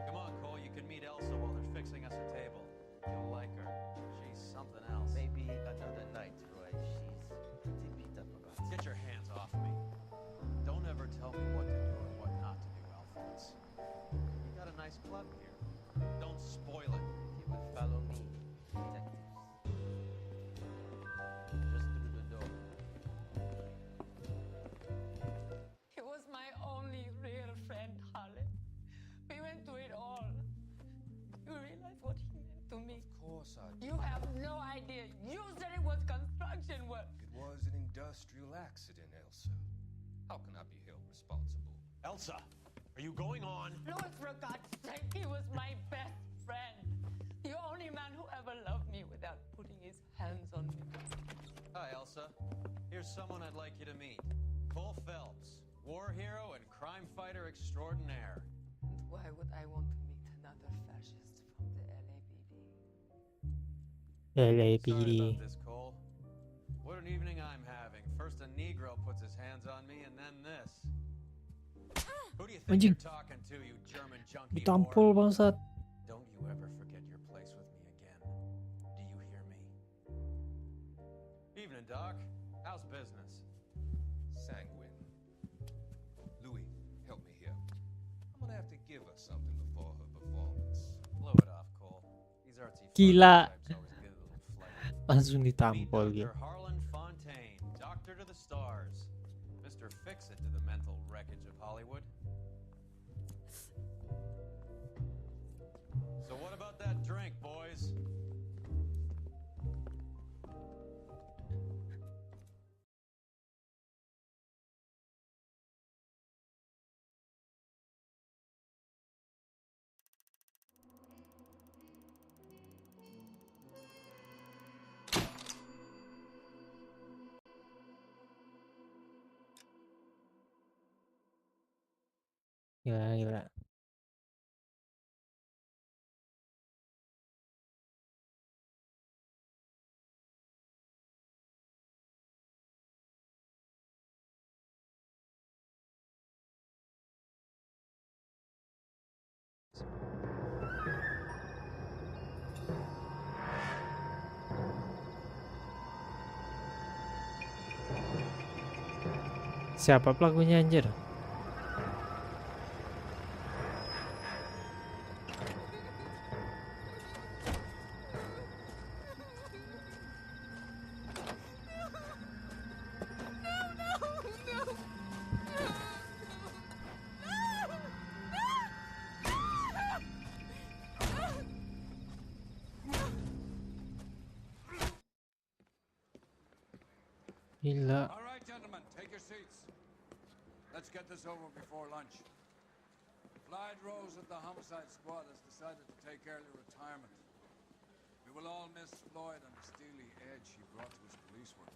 Come on, Cole. You can meet Elsa while they're fixing us a table. You'll like her. She's something else. Maybe another night, Roy. She's pretty beat up about it. Get your hands off me. Don't ever tell me what to do or what not to do, Alphonse. You got a nice club here. Don't spoil it. You will follow me, detectives. Just through the door. He was my only real friend, Harlan. We went through it all. You realize what he meant to me? Of course I do. You have no idea. You said it was construction work. It was an industrial accident, Elsa. How can I be held responsible? Elsa, are you going on? Louis, for God's sake, he was my best friend. The only man who ever loved me without putting his hands on me. Hi, Elsa. Here's someone I'd like you to meet. Cole Phelps, war hero and crime fighter extraordinaire. And why would I want to meet another fascist from the LAPD? Sorry LAPD. about this, Cole. What an evening I'm having. First a Negro puts his hands on me, and then this. Who do you think Anjing. you're talking to, you German junkie Ditampol whore? bangsat. Don't you ever forget your place with me again. Do you hear me? Evening, Doc. How's business? Sanguine. Louis, help me here. I'm gonna have to give her something before her performance. Blow it off, Cole. These artsy Gila. types always get a little flighty. Langsung Meet ditampol Dr. gitu. Harlan Fontaine, doctor to the stars. Mr. Fix-It to the mental wreckage of Hollywood. So what about that drink, boys? Gila, gila. Siapa pelakunya anjir? Gila. All right, gentlemen, take your seats. Let's get this over before lunch. Clyde Rose at the homicide squad has decided to take early retirement. We will all miss Floyd and the steely edge he brought to his police work.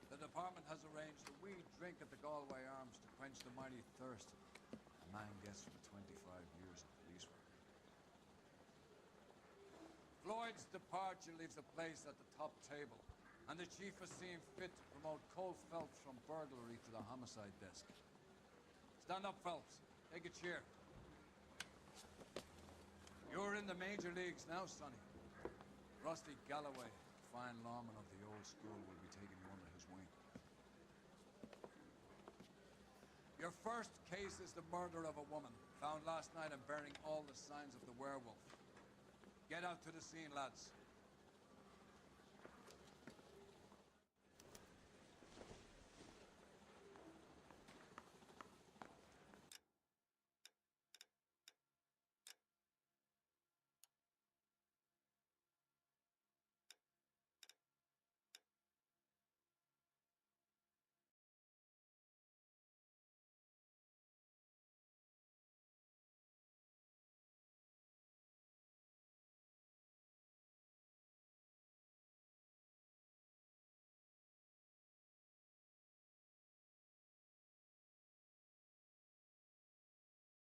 The department has arranged a wee drink at the Galway Arms to quench the mighty thirst a man gets from 25 years of police work. Floyd's departure leaves a place at the top table, and the chief has seen fit to promote Cole Phelps from burglary to the homicide desk. Stand up, Phelps. Take a cheer. You're in the major leagues now, Sonny. Rusty Galloway, fine lawman of the old school, will be taking you under his wing. Your first case is the murder of a woman, found last night and bearing all the signs of the werewolf. Get out to the scene, lads.